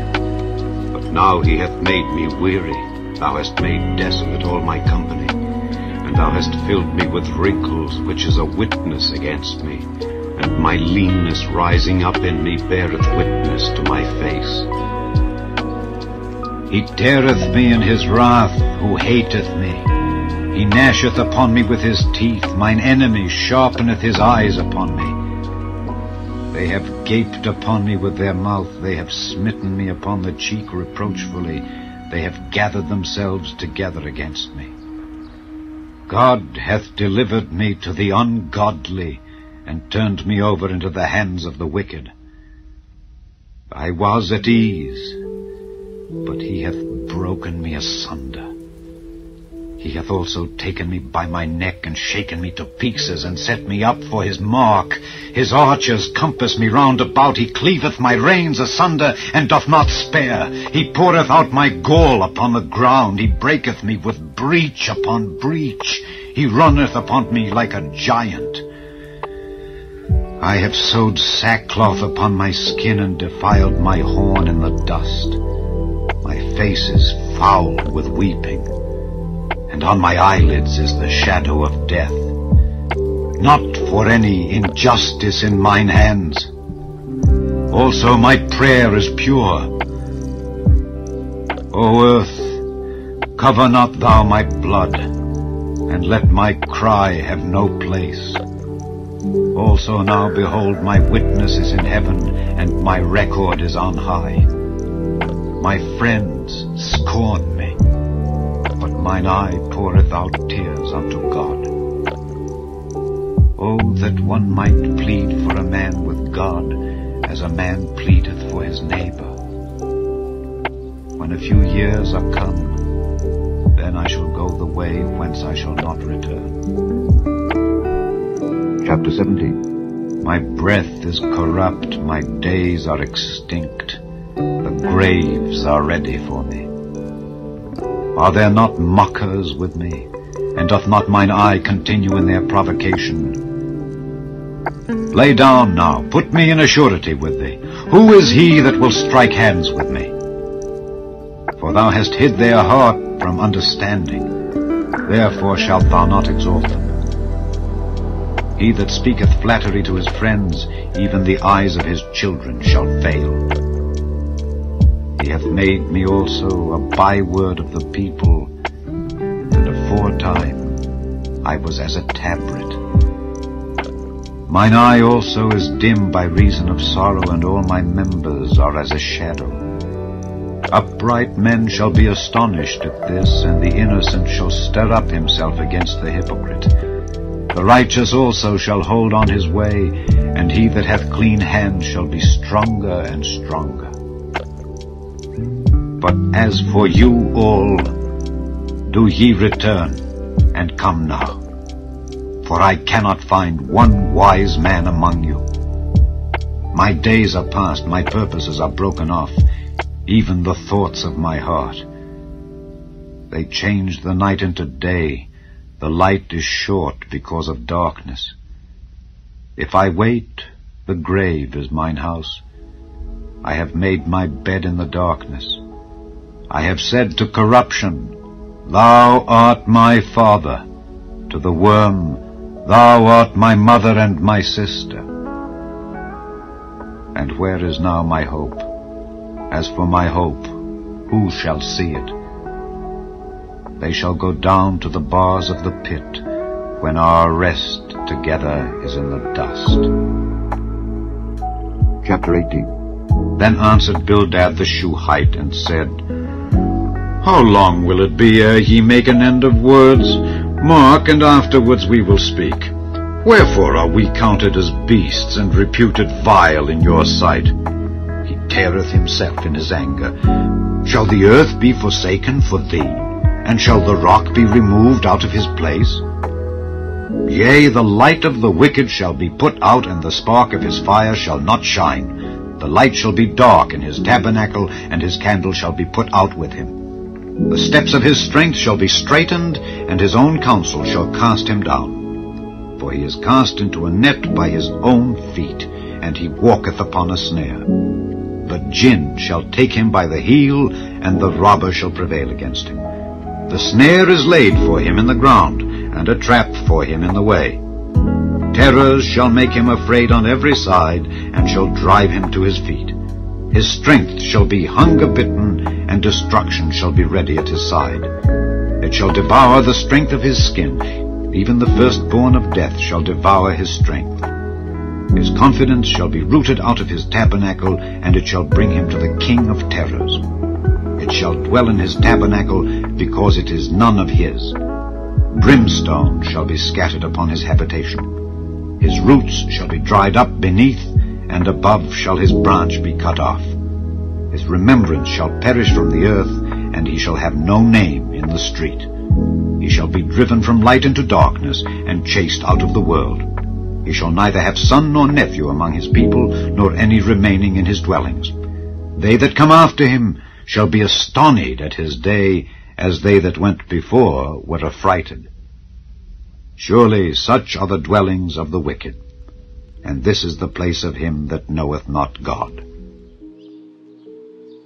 But now he hath made me weary. Thou hast made desolate all my company, and thou hast filled me with wrinkles, which is a witness against me, and my leanness rising up in me beareth witness to my face. He teareth me in his wrath, who hateth me. He gnasheth upon me with his teeth. Mine enemy sharpeneth his eyes upon me. They have gaped upon me with their mouth. They have smitten me upon the cheek reproachfully. They have gathered themselves together against me. God hath delivered me to the ungodly, and turned me over into the hands of the wicked. I was at ease, but he hath broken me asunder. He hath also taken me by my neck, and shaken me to pieces, and set me up for his mark. His archers compass me round about. He cleaveth my reins asunder, and doth not spare. He poureth out my gall upon the ground. He breaketh me with breach upon breach. He runneth upon me like a giant. I have sewed sackcloth upon my skin, and defiled my horn in the dust. My face is foul with weeping, and on my eyelids is the shadow of death. Not for any injustice in mine hands. Also my prayer is pure. O earth, cover not thou my blood, and let my cry have no place. Also now behold, my witness is in heaven, and my record is on high. My friends scorn me, but mine eye poureth out tears unto God. Oh, that one might plead for a man with God, as a man pleadeth for his neighbor. When a few years are come, then I shall go the way whence I shall not return. Chapter 17. My breath is corrupt, my days are extinct. The graves are ready for me. Are there not mockers with me? And doth not mine eye continue in their provocation? Lay down now, put me in a surety with thee. Who is he that will strike hands with me? For thou hast hid their heart from understanding, therefore shalt thou not exalt them. He that speaketh flattery to his friends, even the eyes of his children shall fail. He hath made me also a byword of the people, and aforetime I was as a tabret. Mine eye also is dim by reason of sorrow, and all my members are as a shadow. Upright men shall be astonished at this, and the innocent shall stir up himself against the hypocrite. The righteous also shall hold on his way, and he that hath clean hands shall be stronger and stronger. But as for you all, do ye return, and come now. For I cannot find one wise man among you. My days are past, my purposes are broken off, even the thoughts of my heart. They change the night into day, the light is short because of darkness. If I wait, the grave is mine house. I have made my bed in the darkness. I have said to corruption, Thou art my father. To the worm, Thou art my mother and my sister. And where is now my hope? As for my hope, who shall see it? They shall go down to the bars of the pit, when our rest together is in the dust. Chapter 18. Then answered Bildad the Shuhite, and said, How long will it be ere ye make an end of words? Mark, and afterwards we will speak. Wherefore are we counted as beasts, and reputed vile in your sight? He teareth himself in his anger. Shall the earth be forsaken for thee? And shall the rock be removed out of his place? Yea, the light of the wicked shall be put out, and the spark of his fire shall not shine. The light shall be dark in his tabernacle, and his candle shall be put out with him. The steps of his strength shall be straitened, and his own counsel shall cast him down. For he is cast into a net by his own feet, and he walketh upon a snare. The jinn shall take him by the heel, and the robber shall prevail against him. The snare is laid for him in the ground, and a trap for him in the way. Terrors shall make him afraid on every side, and shall drive him to his feet. His strength shall be hunger-bitten, and destruction shall be ready at his side. It shall devour the strength of his skin, even the firstborn of death shall devour his strength. His confidence shall be rooted out of his tabernacle, and it shall bring him to the king of terrors. It shall dwell in his tabernacle, because it is none of his. Brimstone shall be scattered upon his habitation. His roots shall be dried up beneath, and above shall his branch be cut off. His remembrance shall perish from the earth, and he shall have no name in the street. He shall be driven from light into darkness, and chased out of the world. He shall neither have son nor nephew among his people, nor any remaining in his dwellings. They that come after him shall be astonished at his day, as they that went before were affrighted. Surely such are the dwellings of the wicked, and this is the place of him that knoweth not God.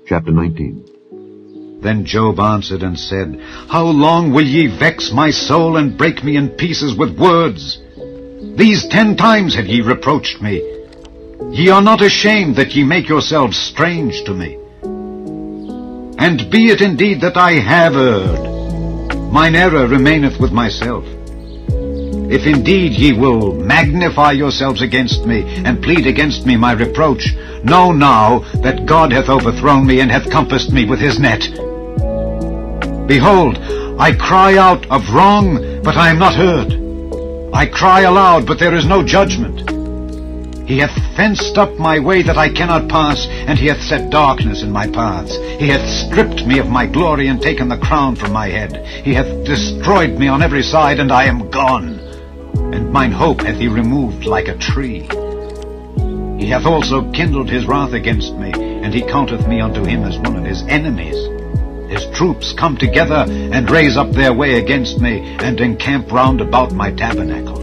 Chapter 19. Then Job answered and said, How long will ye vex my soul, and break me in pieces with words? These 10 times have ye reproached me. Ye are not ashamed that ye make yourselves strange to me. And be it indeed that I have erred, mine error remaineth with myself. If indeed ye will magnify yourselves against me, and plead against me my reproach, know now that God hath overthrown me, and hath compassed me with his net. Behold, I cry out of wrong, but I am not heard. I cry aloud, but there is no judgment. He hath fenced up my way that I cannot pass, and he hath set darkness in my paths. He hath stripped me of my glory, and taken the crown from my head. He hath destroyed me on every side, and I am gone. And mine hope hath he removed like a tree. He hath also kindled his wrath against me, and he counteth me unto him as one of his enemies. His troops come together, and raise up their way against me, and encamp round about my tabernacle.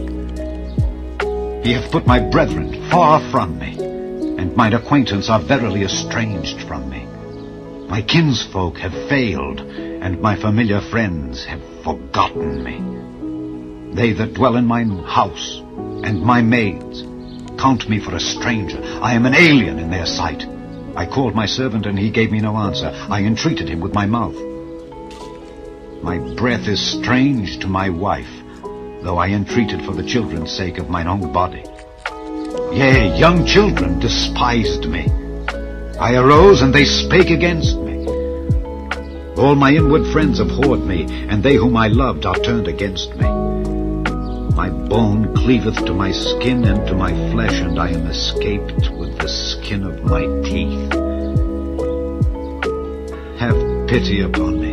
He hath put my brethren far from me, and mine acquaintance are verily estranged from me. My kinsfolk have failed, and my familiar friends have forgotten me. They that dwell in mine house, and my maids, count me for a stranger. I am an alien in their sight. I called my servant, and he gave me no answer. I entreated him with my mouth. My breath is strange to my wife, though I entreated for the children's sake of mine own body. Yea, young children despised me. I arose, and they spake against me. All my inward friends abhorred me, and they whom I loved are turned against me. My bone cleaveth to my skin and to my flesh, and I am escaped with the skin of my teeth. Have pity upon me.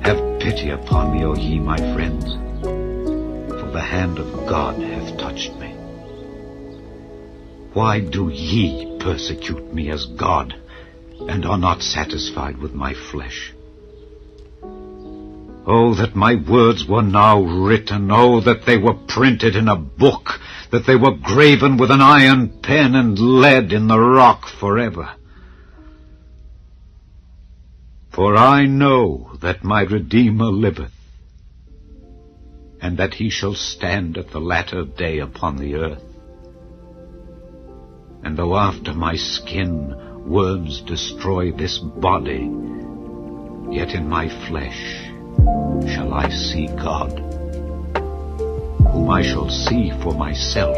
Have pity upon me, O ye my friends, for the hand of God hath touched me. Why do ye persecute me as God, and are not satisfied with my flesh? Oh, that my words were now written, oh, that they were printed in a book, that they were graven with an iron pen and lead in the rock forever. For I know that my Redeemer liveth, and that he shall stand at the latter day upon the earth. And though after my skin worms destroy this body, yet in my flesh shall I see God, whom I shall see for myself,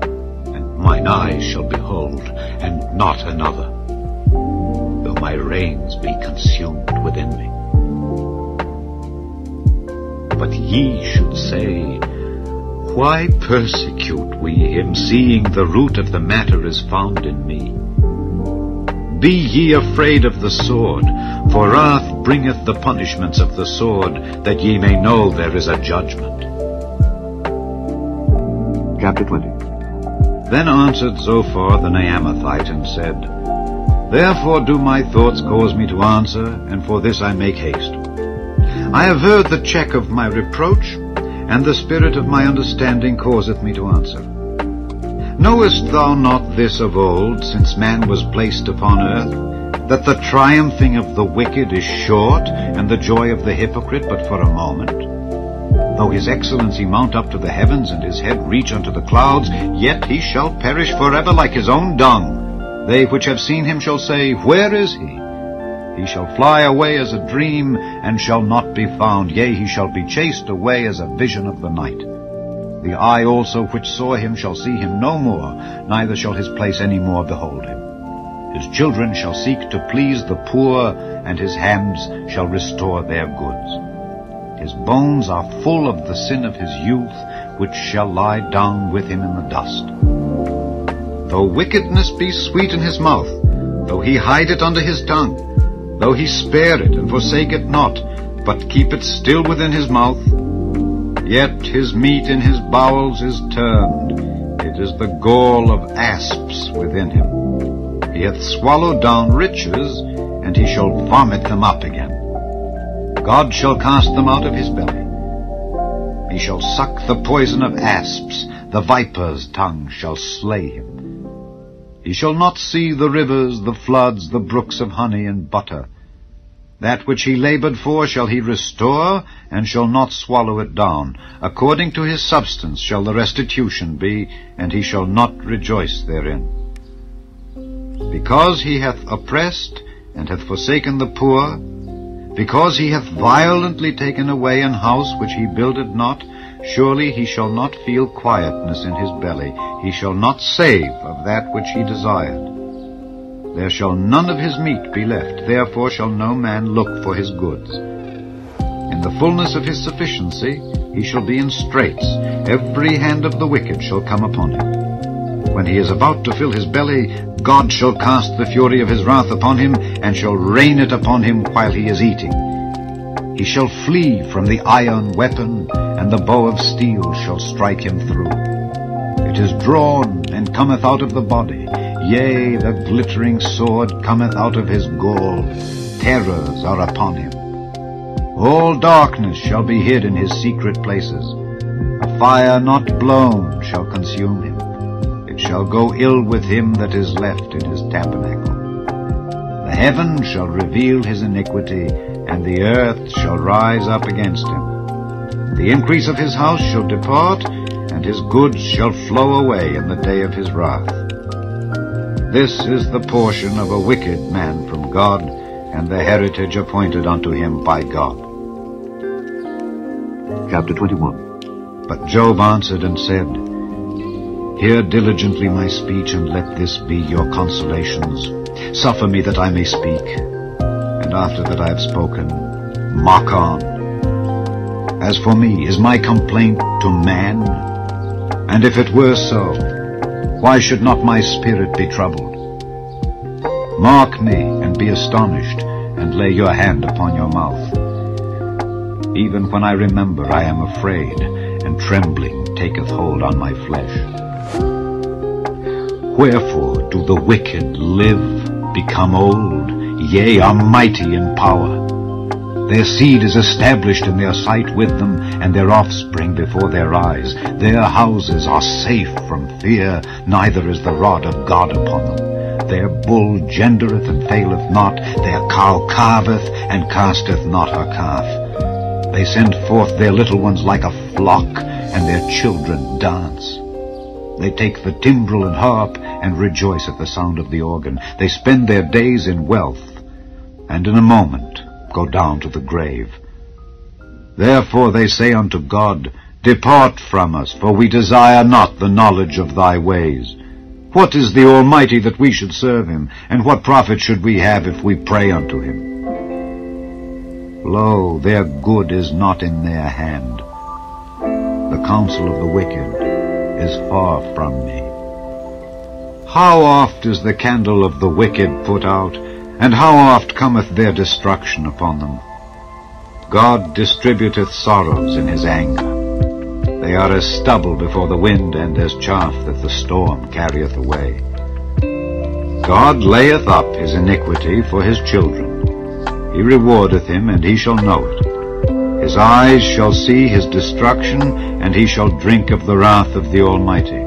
and mine eyes shall behold, and not another, though my reins be consumed within me. But ye should say, Why persecute we him, seeing the root of the matter is found in me? Be ye afraid of the sword, for wrath bringeth the punishments of the sword, that ye may know there is a judgment. Chapter 20. Then answered Zophar the Naamathite, and said, Therefore do my thoughts cause me to answer, and for this I make haste. I have heard the check of my reproach, and the spirit of my understanding causeth me to answer. Knowest thou not this of old, since man was placed upon earth, that the triumphing of the wicked is short, and the joy of the hypocrite but for a moment? Though his excellency mount up to the heavens, and his head reach unto the clouds, yet he shall perish forever like his own dung. They which have seen him shall say, Where is he? He shall fly away as a dream, and shall not be found. Yea, he shall be chased away as a vision of the night. The eye also which saw him shall see him no more, neither shall his place any more behold him. His children shall seek to please the poor, and his hands shall restore their goods. His bones are full of the sin of his youth, which shall lie down with him in the dust. Though wickedness be sweet in his mouth, though he hide it under his tongue, though he spare it and forsake it not, but keep it still within his mouth, yet his meat in his bowels is turned. It is the gall of asps within him. He hath swallowed down riches, and he shall vomit them up again. God shall cast them out of his belly. He shall suck the poison of asps. The viper's tongue shall slay him. He shall not see the rivers, the floods, the brooks of honey and butter. That which he labored for shall he restore, and shall not swallow it down. According to his substance shall the restitution be, and he shall not rejoice therein. Because he hath oppressed, and hath forsaken the poor, because he hath violently taken away an house which he builded not, surely he shall not feel quietness in his belly. He shall not save of that which he desired. There shall none of his meat be left, therefore shall no man look for his goods. In the fullness of his sufficiency he shall be in straits. Every hand of the wicked shall come upon him. When he is about to fill his belly, God shall cast the fury of his wrath upon him, and shall rain it upon him while he is eating. He shall flee from the iron weapon, and the bow of steel shall strike him through. It is drawn, and cometh out of the body. Yea, the glittering sword cometh out of his gall. Terrors are upon him. All darkness shall be hid in his secret places. A fire not blown shall consume him. It shall go ill with him that is left in his tabernacle. The heaven shall reveal his iniquity, and the earth shall rise up against him. The increase of his house shall depart, and his goods shall flow away in the day of his wrath. This is the portion of a wicked man from God, and the heritage appointed unto him by God. Chapter 21. But Job answered and said, Hear diligently my speech, and let this be your consolations. Suffer me that I may speak, and after that I have spoken, mock on. As for me, is my complaint to man? And if it were so, why should not my spirit be troubled? Mark me, and be astonished, and lay your hand upon your mouth. Even when I remember, I am afraid, and trembling taketh hold on my flesh. Wherefore do the wicked live, become old, yea, are mighty in power? Their seed is established in their sight with them, and their offspring before their eyes. Their houses are safe from fear, neither is the rod of God upon them. Their bull gendereth and faileth not, their cow calveth and casteth not her calf. They send forth their little ones like a flock, and their children dance. They take the timbrel and harp, and rejoice at the sound of the organ. They spend their days in wealth, and in a moment go down to the grave. Therefore they say unto God, Depart from us, for we desire not the knowledge of thy ways. What is the Almighty that we should serve him? And what profit should we have if we pray unto him? Lo, their good is not in their hand. The counsel of the wicked is far from me. How oft is the candle of the wicked put out, and how oft cometh their destruction upon them? God distributeth sorrows in his anger. They are as stubble before the wind, and as chaff that the storm carrieth away. God layeth up his iniquity for his children. He rewardeth him, and he shall know it. His eyes shall see his destruction, and he shall drink of the wrath of the Almighty.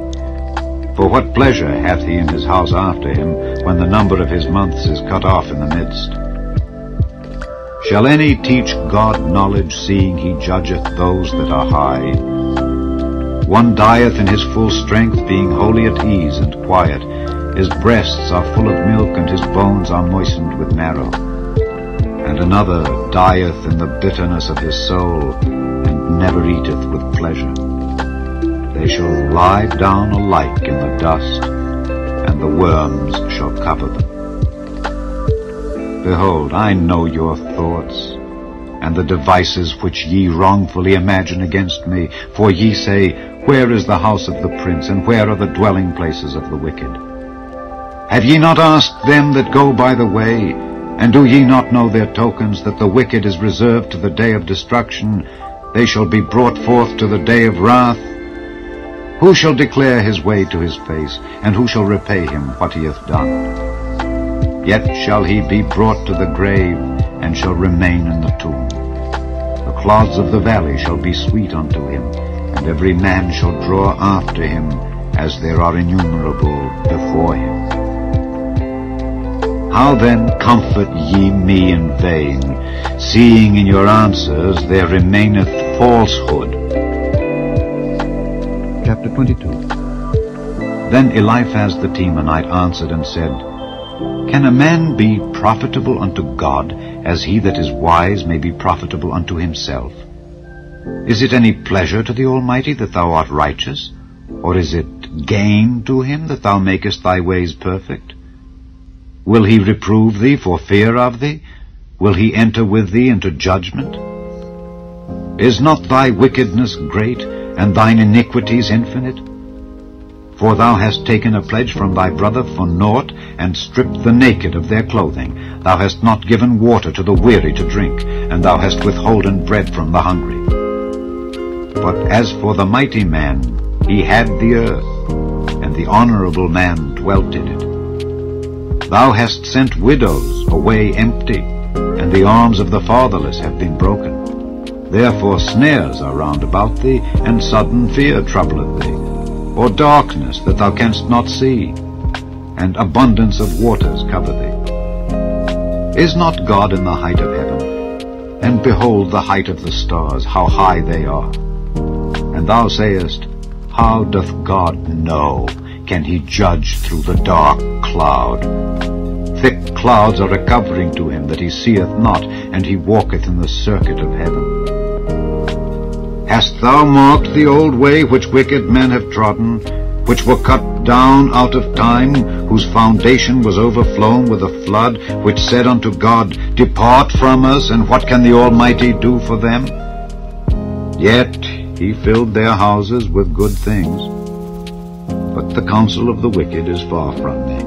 For what pleasure hath he in his house after him, when the number of his months is cut off in the midst? Shall any teach God knowledge, seeing he judgeth those that are high? One dieth in his full strength, being wholly at ease and quiet. His breasts are full of milk, and his bones are moistened with marrow. And another dieth in the bitterness of his soul, and never eateth with pleasure. They shall lie down alike in the dust, and the worms shall cover them. Behold, I know your thoughts, and the devices which ye wrongfully imagine against me. For ye say, Where is the house of the prince, and where are the dwelling places of the wicked? Have ye not asked them that go by the way, and do ye not know their tokens, that the wicked is reserved to the day of destruction, they shall be brought forth to the day of wrath? Who shall declare his way to his face, and who shall repay him what he hath done? Yet shall he be brought to the grave, and shall remain in the tomb. The clods of the valley shall be sweet unto him, and every man shall draw after him, as there are innumerable before him. How then comfort ye me in vain, seeing in your answers there remaineth falsehood? Chapter 22. Then Eliphaz the Temanite answered and said, Can a man be profitable unto God, as he that is wise may be profitable unto himself? Is it any pleasure to the Almighty that thou art righteous? Or is it gain to him that thou makest thy ways perfect? Will he reprove thee for fear of thee? Will he enter with thee into judgment? Is not thy wickedness great, and thine iniquities infinite? For thou hast taken a pledge from thy brother for naught, and stripped the naked of their clothing. Thou hast not given water to the weary to drink, and thou hast withholden bread from the hungry. But as for the mighty man, he had the earth, and the honorable man dwelt in it. Thou hast sent widows away empty, and the arms of the fatherless have been broken. Therefore snares are round about thee, and sudden fear troubleth thee, or darkness that thou canst not see, and abundance of waters cover thee. Is not God in the height of heaven? And behold the height of the stars, how high they are. And thou sayest, How doth God know? Can he judge through the dark cloud? Thick clouds are a covering to him that he seeth not, and he walketh in the circuit of heaven. Hast thou marked the old way which wicked men have trodden, which were cut down out of time, whose foundation was overflown with a flood, which said unto God, Depart from us, and what can the Almighty do for them? Yet he filled their houses with good things. But the counsel of the wicked is far from me.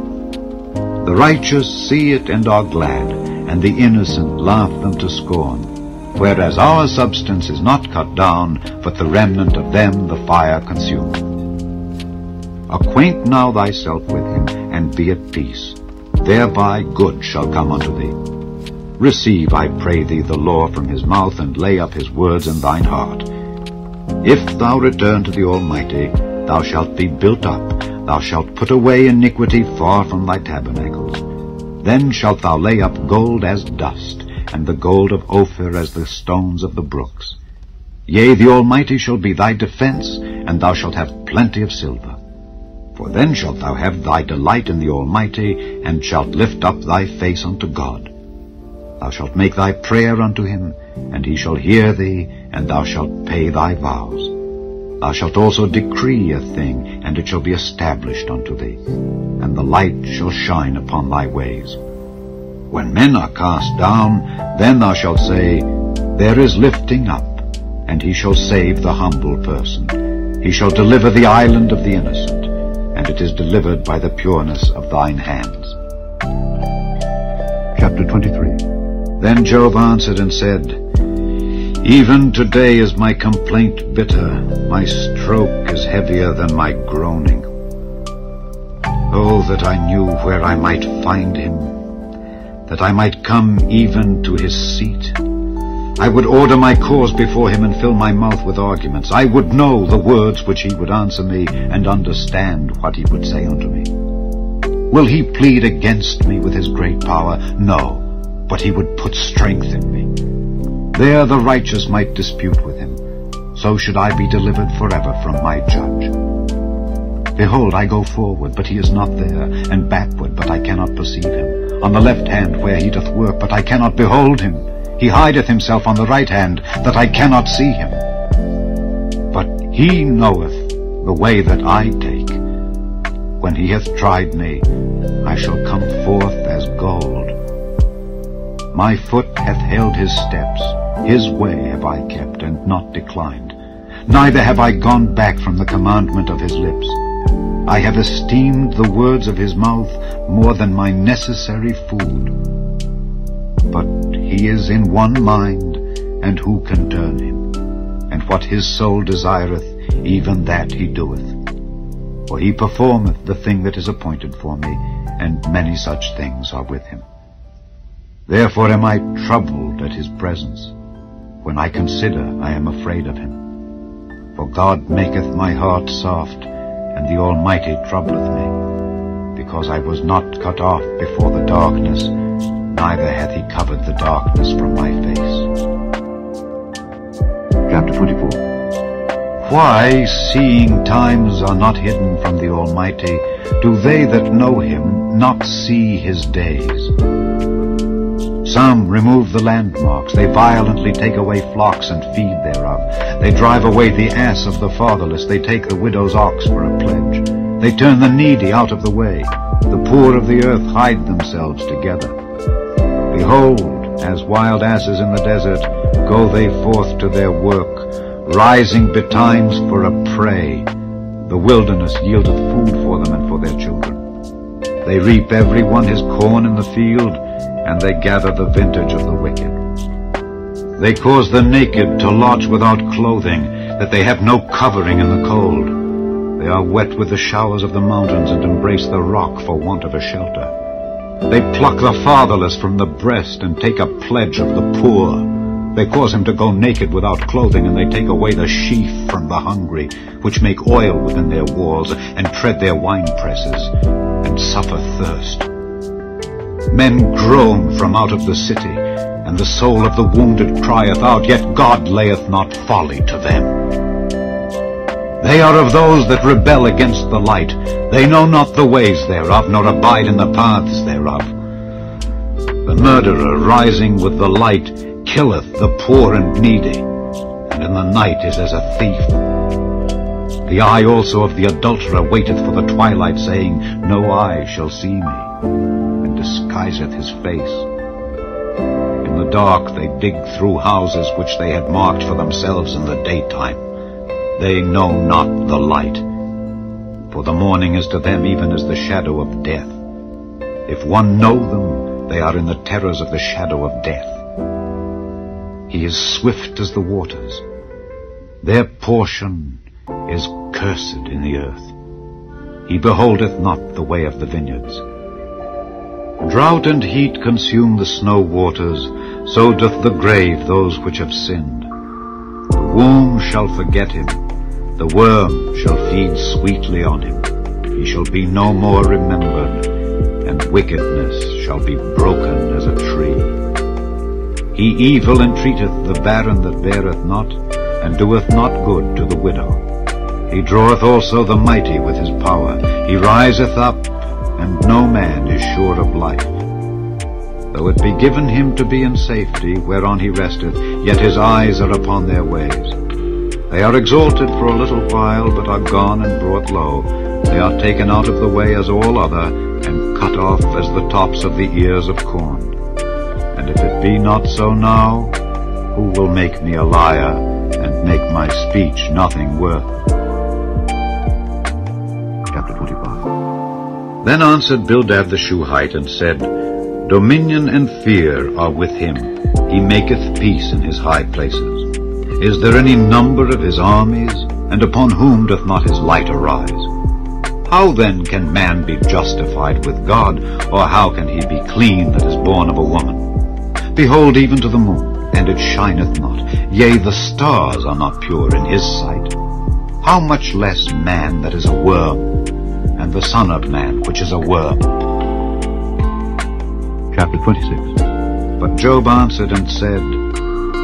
The righteous see it and are glad, and the innocent laugh them to scorn. Whereas our substance is not cut down, but the remnant of them the fire consumed. Acquaint now thyself with him, and be at peace. Thereby good shall come unto thee. Receive, I pray thee, the law from his mouth, and lay up his words in thine heart. If thou return to the Almighty, thou shalt be built up, thou shalt put away iniquity far from thy tabernacles. Then shalt thou lay up gold as dust, and the gold of Ophir as the stones of the brooks. Yea, the Almighty shall be thy defense, and thou shalt have plenty of silver. For then shalt thou have thy delight in the Almighty, and shalt lift up thy face unto God. Thou shalt make thy prayer unto him, and he shall hear thee, and thou shalt pay thy vows. Thou shalt also decree a thing, and it shall be established unto thee, and the light shall shine upon thy ways. When men are cast down, then thou shalt say, There is lifting up, and he shall save the humble person. He shall deliver the island of the innocent, and it is delivered by the pureness of thine hands. Chapter 23. Then Job answered and said, Even today is my complaint bitter, my stroke is heavier than my groaning. Oh, that I knew where I might find him, that I might come even to his seat. I would order my cause before him and fill my mouth with arguments. I would know the words which he would answer me, and understand what he would say unto me. Will he plead against me with his great power? No, but he would put strength in me. There the righteous might dispute with him. So should I be delivered forever from my judge. Behold, I go forward, but he is not there, and backward, but I cannot perceive him. On the left hand where he doth work, but I cannot behold him. He hideth himself on the right hand, that I cannot see him. But he knoweth the way that I take. When he hath tried me, I shall come forth as gold. My foot hath held his steps. His way have I kept, and not declined. Neither have I gone back from the commandment of his lips. I have esteemed the words of his mouth more than my necessary food. But he is in one mind, and who can turn him? And what his soul desireth, even that he doeth. For he performeth the thing that is appointed for me, and many such things are with him. Therefore am I troubled at his presence. When I consider, I am afraid of him. For God maketh my heart soft, and the Almighty troubleth me. Because I was not cut off before the darkness, neither hath he covered the darkness from my face. Chapter 24. Why, seeing times are not hidden from the Almighty, do they that know him not see his days? Some remove the landmarks, they violently take away flocks and feed thereof. They drive away the ass of the fatherless, they take the widow's ox for a pledge. They turn the needy out of the way, the poor of the earth hide themselves together. Behold, as wild asses in the desert, go they forth to their work, rising betimes for a prey. The wilderness yieldeth food for them and for their children. They reap every one his corn in the field, and they gather the vintage of the wicked. They cause the naked to lodge without clothing, that they have no covering in the cold. They are wet with the showers of the mountains, and embrace the rock for want of a shelter. They pluck the fatherless from the breast, and take a pledge of the poor. They cause him to go naked without clothing, and they take away the sheaf from the hungry, which make oil within their walls, and tread their winepresses, and suffer thirst. Men groan from out of the city, and the soul of the wounded crieth out, yet God layeth not folly to them. They are of those that rebel against the light. They know not the ways thereof, nor abide in the paths thereof. The murderer rising with the light killeth the poor and needy, and in the night is as a thief. The eye also of the adulterer waiteth for the twilight, saying, No eye shall see me, and disguiseth his face. In the dark they dig through houses which they had marked for themselves in the daytime. They know not the light, for the morning is to them even as the shadow of death. If one know them, they are in the terrors of the shadow of death. He is swift as the waters. Their portion is cursed in the earth. He beholdeth not the way of the vineyards. Drought and heat consume the snow waters, so doth the grave those which have sinned. The womb shall forget him, the worm shall feed sweetly on him. He shall be no more remembered, and wickedness shall be broken as a tree. He evil entreateth the barren that beareth not, and doeth not good to the widow. He draweth also the mighty with his power. He riseth up, and no man is sure of life. Though it be given him to be in safety, whereon he resteth, yet his eyes are upon their ways. They are exalted for a little while, but are gone and brought low. They are taken out of the way as all other, and cut off as the tops of the ears of corn. And if it be not so now, who will make me a liar, and make my speech nothing worth? Chapter 25. Then answered Bildad the Shuhite, and said, Dominion and fear are with him. He maketh peace in his high places. Is there any number of his armies? And upon whom doth not his light arise? How then can man be justified with God, or how can he be clean that is born of a woman? Behold, even to the moon, and it shineth not. Yea, the stars are not pure in his sight. How much less man that is a worm, and the Son of Man which is a worm? Chapter 26. But Job answered and said,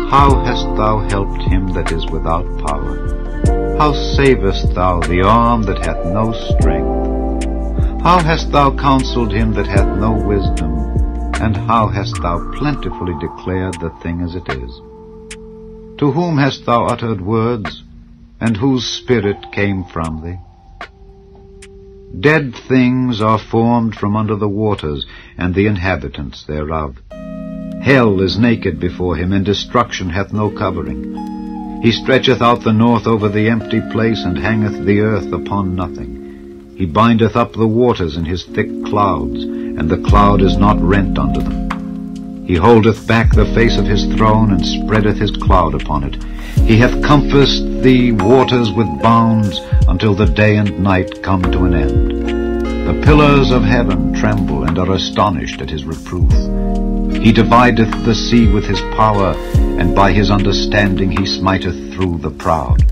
How hast thou helped him that is without power? How savest thou the arm that hath no strength? How hast thou counseled him that hath no wisdom? And how hast thou plentifully declared the thing as it is? To whom hast thou uttered words, and whose spirit came from thee? Dead things are formed from under the waters, and the inhabitants thereof. Hell is naked before him, and destruction hath no covering. He stretcheth out the north over the empty place, and hangeth the earth upon nothing. He bindeth up the waters in his thick clouds, and the cloud is not rent under them. He holdeth back the face of his throne, and spreadeth his cloud upon it. He hath compassed the waters with bounds, until the day and night come to an end. The pillars of heaven tremble, and are astonished at his reproof. He divideth the sea with his power, and by his understanding he smiteth through the proud.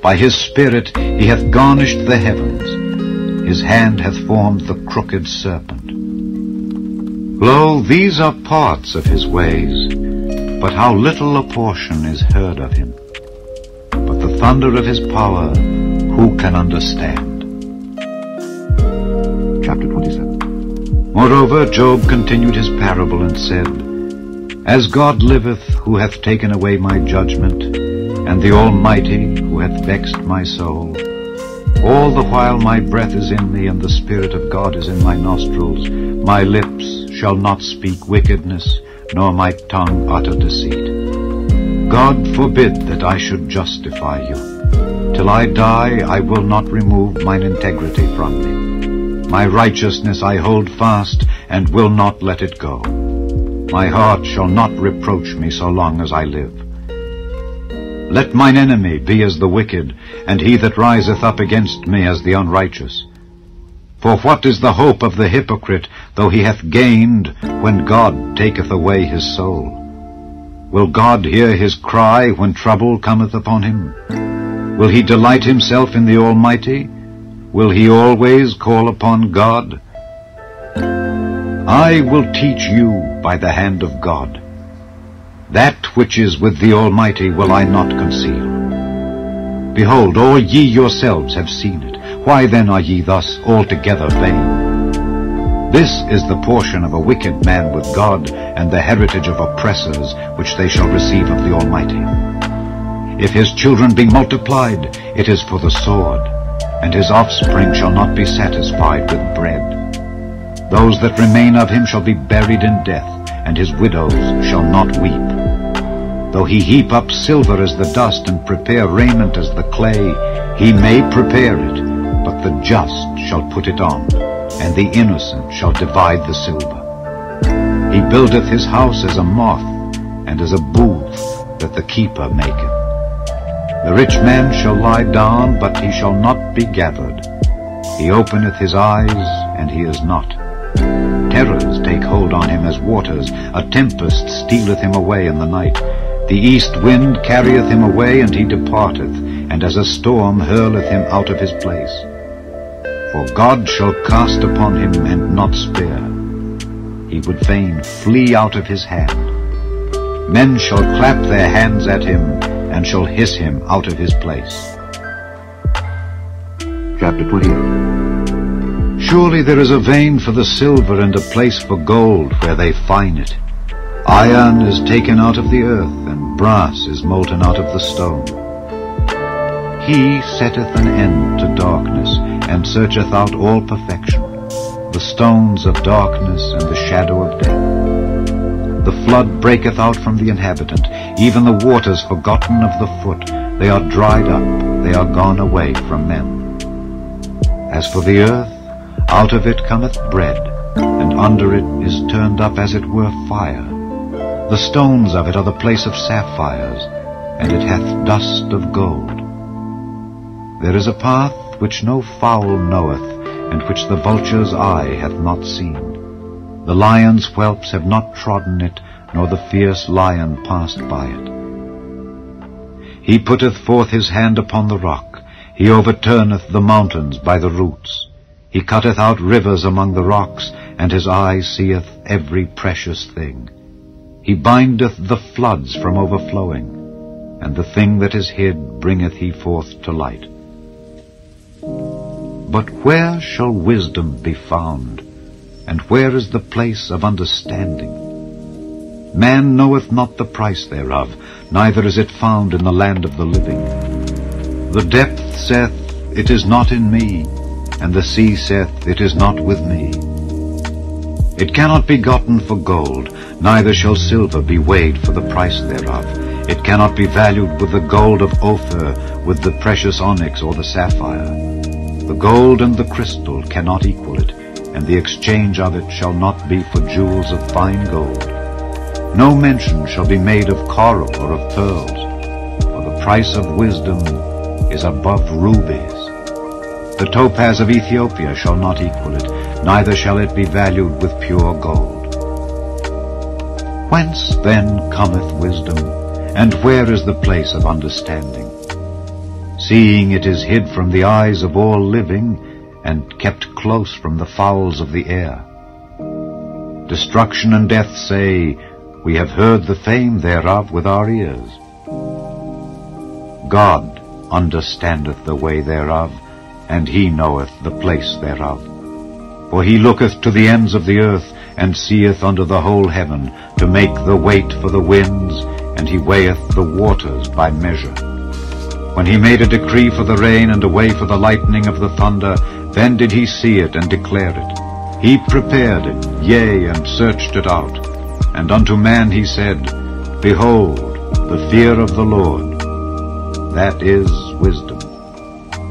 By his spirit he hath garnished the heavens. His hand hath formed the crooked serpent. Lo, these are parts of his ways, but how little a portion is heard of him. But the thunder of his power, who can understand? Chapter 27. Moreover, Job continued his parable and said, As God liveth, who hath taken away my judgment, and the Almighty, who hath vexed my soul, all the while my breath is in me, and the Spirit of God is in my nostrils, my lips shall not speak wickedness, nor my tongue utter deceit. God forbid that I should justify you. Till I die, I will not remove mine integrity from me. My righteousness I hold fast, and will not let it go. My heart shall not reproach me so long as I live. Let mine enemy be as the wicked, and he that riseth up against me as the unrighteous. For what is the hope of the hypocrite, though he hath gained, when God taketh away his soul? Will God hear his cry when trouble cometh upon him? Will he delight himself in the Almighty? Will he always call upon God? I will teach you by the hand of God. That which is with the Almighty will I not conceal. Behold, all ye yourselves have seen it. Why then are ye thus altogether vain? This is the portion of a wicked man with God, and the heritage of oppressors, which they shall receive of the Almighty. If his children be multiplied, it is for the sword, and his offspring shall not be satisfied with bread. Those that remain of him shall be buried in death, and his widows shall not weep. Though he heap up silver as the dust, and prepare raiment as the clay, he may prepare it, but the just shall put it on, and the innocent shall divide the silver. He buildeth his house as a moth, and as a booth that the keeper maketh. The rich man shall lie down, but he shall not be gathered. He openeth his eyes, and he is not. Terrors take hold on him as waters. A tempest stealeth him away in the night. The east wind carrieth him away, and he departeth, and as a storm hurleth him out of his place. For God shall cast upon him, and not spare. He would fain flee out of his hand. Men shall clap their hands at him, and shall hiss him out of his place. Chapter 28. Surely there is a vein for the silver, and a place for gold where they fine it. Iron is taken out of the earth, and brass is molten out of the stone. He setteth an end to darkness, and searcheth out all perfection, the stones of darkness and the shadow of death. The flood breaketh out from the inhabitant, even the waters forgotten of the foot. They are dried up, they are gone away from men. As for the earth, out of it cometh bread, and under it is turned up as it were fire. The stones of it are the place of sapphires, and it hath dust of gold. There is a path which no fowl knoweth, and which the vulture's eye hath not seen. The lion's whelps have not trodden it, nor the fierce lion passed by it. He putteth forth his hand upon the rock. He overturneth the mountains by the roots. He cutteth out rivers among the rocks, and his eye seeth every precious thing. He bindeth the floods from overflowing, and the thing that is hid bringeth he forth to light. But where shall wisdom be found, and where is the place of understanding? Man knoweth not the price thereof, neither is it found in the land of the living. The depth saith, It is not in me, and the sea saith, It is not with me. It cannot be gotten for gold, neither shall silver be weighed for the price thereof. It cannot be valued with the gold of Ophir, with the precious onyx or the sapphire. The gold and the crystal cannot equal it, and the exchange of it shall not be for jewels of fine gold. No mention shall be made of coral or of pearls, for the price of wisdom is above rubies. The topaz of Ethiopia shall not equal it, neither shall it be valued with pure gold. Whence then cometh wisdom, and where is the place of understanding? Seeing it is hid from the eyes of all living, and kept close from the fowls of the air. Destruction and death say, We have heard the fame thereof with our ears. God understandeth the way thereof, and he knoweth the place thereof. For he looketh to the ends of the earth, and seeth under the whole heaven, to make the weight for the winds, and he weigheth the waters by measure. When he made a decree for the rain, and a way for the lightning of the thunder, then did he see it and declare it. He prepared it, yea, and searched it out. And unto man he said, Behold, the fear of the Lord, that is wisdom,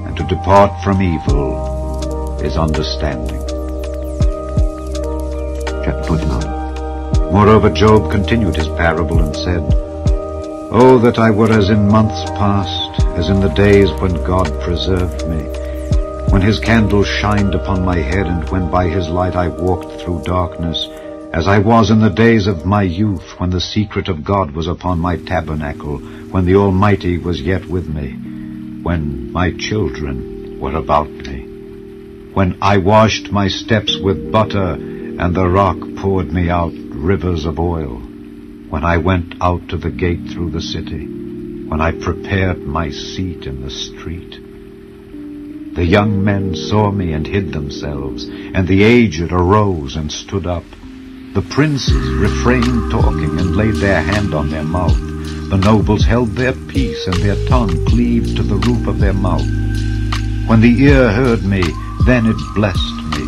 and to depart from evil is understanding. Chapter 29. Moreover, Job continued his parable and said, Oh, that I were as in months past, as in the days when God preserved me, when his candle shined upon my head, and when by his light I walked through darkness, as I was in the days of my youth, when the secret of God was upon my tabernacle, when the Almighty was yet with me, when my children were about me, when I washed my steps with butter, and the rock poured me out rivers of oil, when I went out to the gate through the city, when I prepared my seat in the street. The young men saw me and hid themselves, and the aged arose and stood up. The princes refrained talking and laid their hand on their mouth. The nobles held their peace, and their tongue cleaved to the roof of their mouth. When the ear heard me, then it blessed me,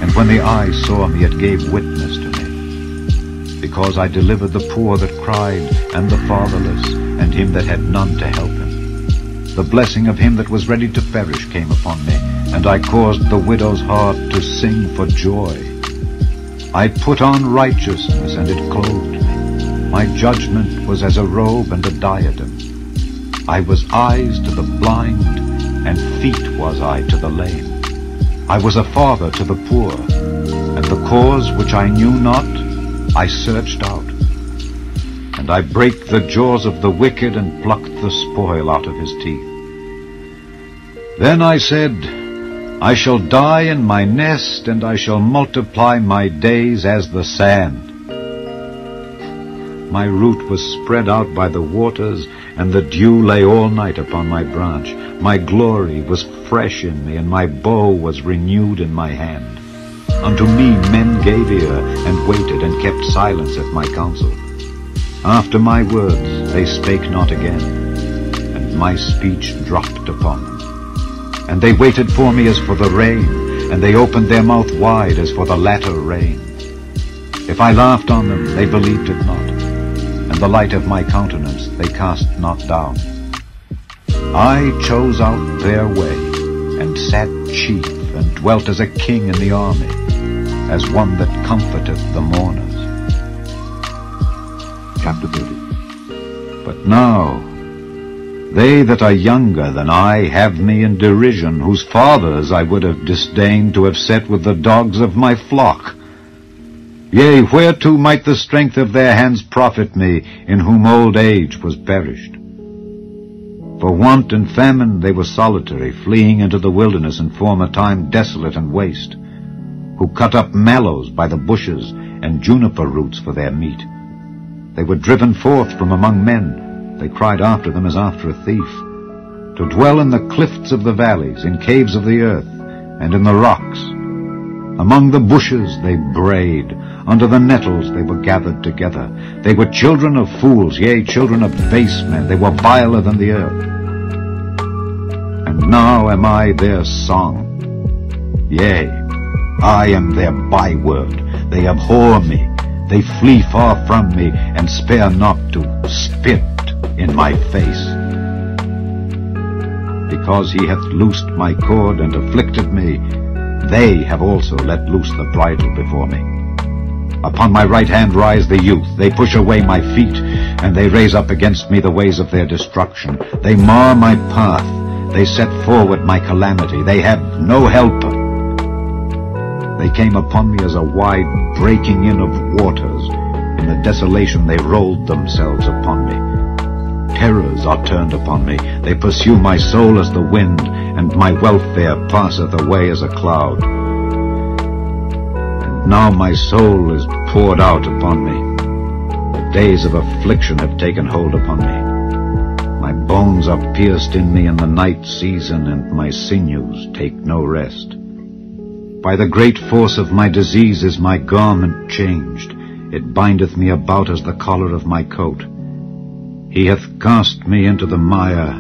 and when the eye saw me, it gave witness to me. Because I delivered the poor that cried, and the fatherless, and him that had none to help him. The blessing of him that was ready to perish came upon me, and I caused the widow's heart to sing for joy. I put on righteousness, and it clothed me. My judgment was as a robe and a diadem. I was eyes to the blind, and feet was I to the lame. I was a father to the poor, and the cause which I knew not, I searched out. And I brake the jaws of the wicked, and plucked the spoil out of his teeth. Then I said, I shall die in my nest, and I shall multiply my days as the sand. My root was spread out by the waters, and the dew lay all night upon my branch. My glory was fresh in me, and my bow was renewed in my hand. Unto me men gave ear, and waited, and kept silence at my counsel. After my words they spake not again, and my speech dropped upon them. And they waited for me as for the rain, and they opened their mouth wide as for the latter rain. If I laughed on them, they believed it not, and the light of my countenance they cast not down. I chose out their way, and sat chief, and dwelt as a king in the army, as one that comforteth the mourners. Chapter 30. But now they that are younger than I have me in derision, whose fathers I would have disdained to have set with the dogs of my flock. Yea, whereto might the strength of their hands profit me, in whom old age was perished? For want and famine they were solitary, fleeing into the wilderness in former time desolate and waste, who cut up mallows by the bushes, and juniper roots for their meat. They were driven forth from among men. They cried after them as after a thief, to dwell in the cliffs of the valleys, in caves of the earth, and in the rocks. Among the bushes they brayed, under the nettles they were gathered together. They were children of fools, yea, children of base men. They were viler than the earth. And now am I their song. Yea, I am their byword. They abhor me, they flee far from me, and spare not to spit in my face. Because he hath loosed my cord and afflicted me, they have also let loose the bridle before me. Upon my right hand rise the youth, they push away my feet, and they raise up against me the ways of their destruction. They mar my path, they set forward my calamity, they have no helper. They came upon me as a wide breaking in of waters. In the desolation they rolled themselves upon me. Terrors are turned upon me. They pursue my soul as the wind, and my welfare passeth away as a cloud. And now my soul is poured out upon me. The days of affliction have taken hold upon me. My bones are pierced in me in the night season, and my sinews take no rest. By the great force of my disease is my garment changed. It bindeth me about as the collar of my coat. He hath cast me into the mire,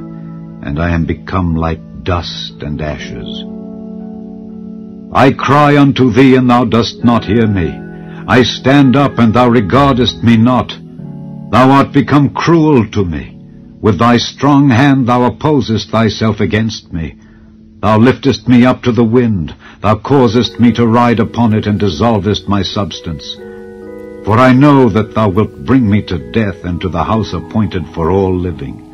and I am become like dust and ashes. I cry unto thee, and thou dost not hear me. I stand up, and thou regardest me not. Thou art become cruel to me. With thy strong hand thou opposest thyself against me. Thou liftest me up to the wind. Thou causest me to ride upon it, and dissolvest my substance. For I know that thou wilt bring me to death, and to the house appointed for all living.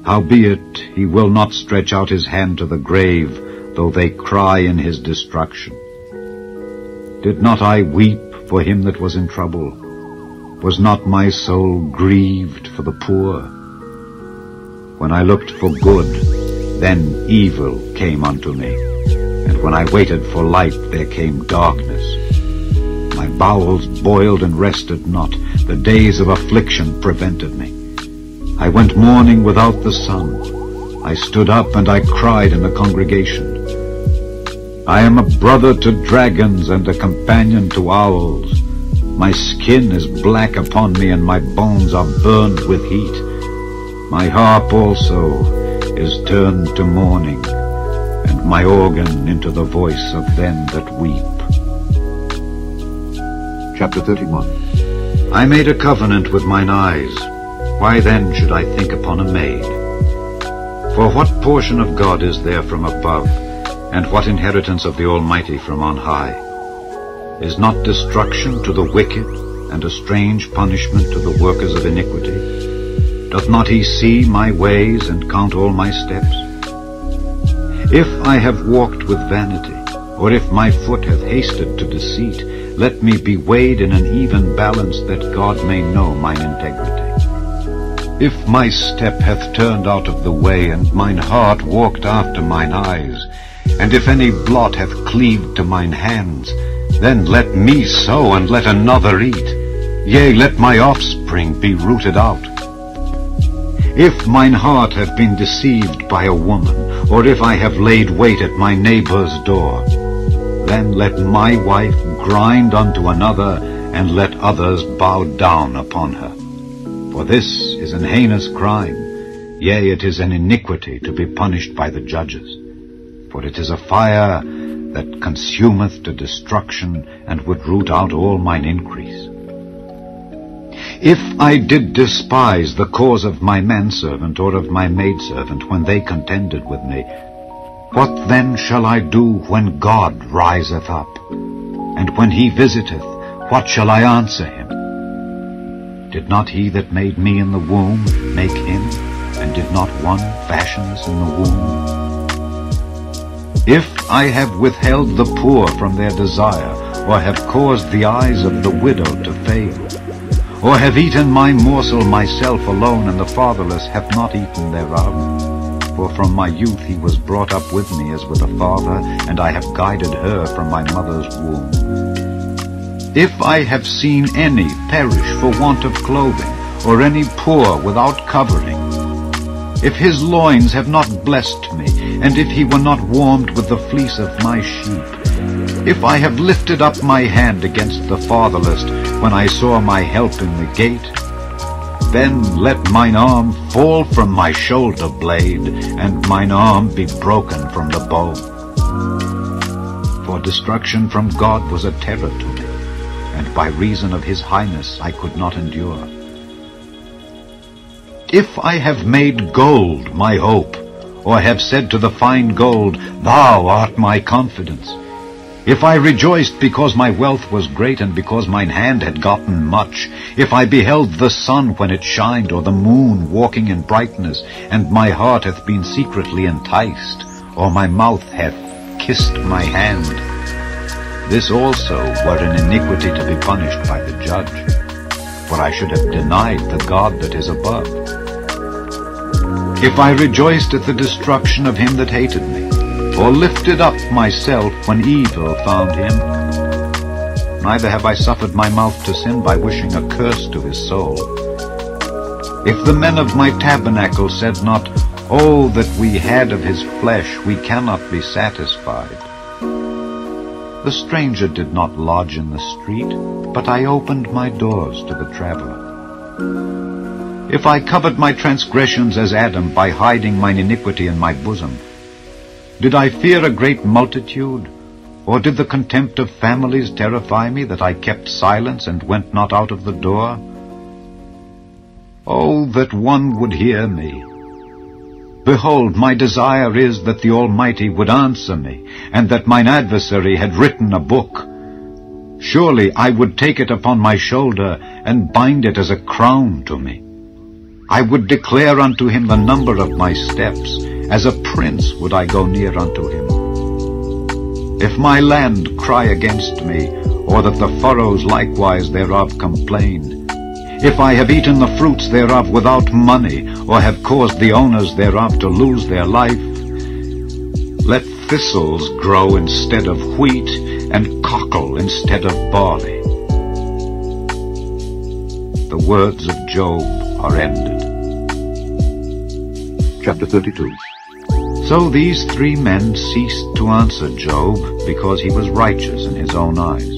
Howbeit he will not stretch out his hand to the grave, though they cry in his destruction. Did not I weep for him that was in trouble? Was not my soul grieved for the poor? When I looked for good, then evil came unto me, and when I waited for light, there came darkness. My bowels boiled and rested not. The days of affliction prevented me. I went mourning without the sun. I stood up and I cried in the congregation. I am a brother to dragons and a companion to owls. My skin is black upon me, and my bones are burned with heat. My harp also is turned to mourning, and my organ into the voice of them that weep. Chapter 31. I made a covenant with mine eyes. Why then should I think upon a maid? For what portion of God is there from above, and what inheritance of the Almighty from on high? Is not destruction to the wicked, and a strange punishment to the workers of iniquity? Doth not he see my ways, and count all my steps? If I have walked with vanity, or if my foot hath hasted to deceit, let me be weighed in an even balance, that God may know mine integrity. If my step hath turned out of the way, and mine heart walked after mine eyes, and if any blot hath cleaved to mine hands, then let me sow, and let another eat. Yea, let my offspring be rooted out. If mine heart have been deceived by a woman, or if I have laid wait at my neighbor's door, then let my wife grind unto another, and let others bow down upon her. For this is an heinous crime, yea, it is an iniquity to be punished by the judges. For it is a fire that consumeth to destruction, and would root out all mine increase. If I did despise the cause of my manservant or of my maidservant when they contended with me, what then shall I do when God riseth up? And when he visiteth, what shall I answer him? Did not he that made me in the womb make him? And did not one fashion us in the womb? If I have withheld the poor from their desire, or have caused the eyes of the widow to fail, or have eaten my morsel myself alone, and the fatherless have not eaten thereof, for from my youth he was brought up with me as with a father, and I have guided her from my mother's womb. If I have seen any perish for want of clothing, or any poor without covering, if his loins have not blessed me, and if he were not warmed with the fleece of my sheep, if I have lifted up my hand against the fatherless, when I saw my help in the gate, then let mine arm fall from my shoulder blade, and mine arm be broken from the bow. For destruction from God was a terror to me, and by reason of his highness I could not endure. If I have made gold my hope, or have said to the fine gold, Thou art my confidence, if I rejoiced because my wealth was great, and because mine hand had gotten much, if I beheld the sun when it shined, or the moon walking in brightness, and my heart hath been secretly enticed, or my mouth hath kissed my hand, this also were an iniquity to be punished by the judge, for I should have denied the God that is above. If I rejoiced at the destruction of him that hated me, or lifted up myself when evil found him, neither have I suffered my mouth to sin by wishing a curse to his soul. If the men of my tabernacle said not, Oh, that we had of his flesh, we cannot be satisfied. The stranger did not lodge in the street, but I opened my doors to the traveler. If I covered my transgressions as Adam by hiding mine iniquity in my bosom, did I fear a great multitude, or did the contempt of families terrify me, that I kept silence and went not out of the door? Oh, that one would hear me! Behold, my desire is that the Almighty would answer me, and that mine adversary had written a book. Surely I would take it upon my shoulder, and bind it as a crown to me. I would declare unto him the number of my steps, as a prince would I go near unto him. If my land cry against me, or that the furrows likewise thereof complain, if I have eaten the fruits thereof without money, or have caused the owners thereof to lose their life, let thistles grow instead of wheat, and cockle instead of barley. The words of Job are ended. Chapter 32. So these three men ceased to answer Job, because he was righteous in his own eyes.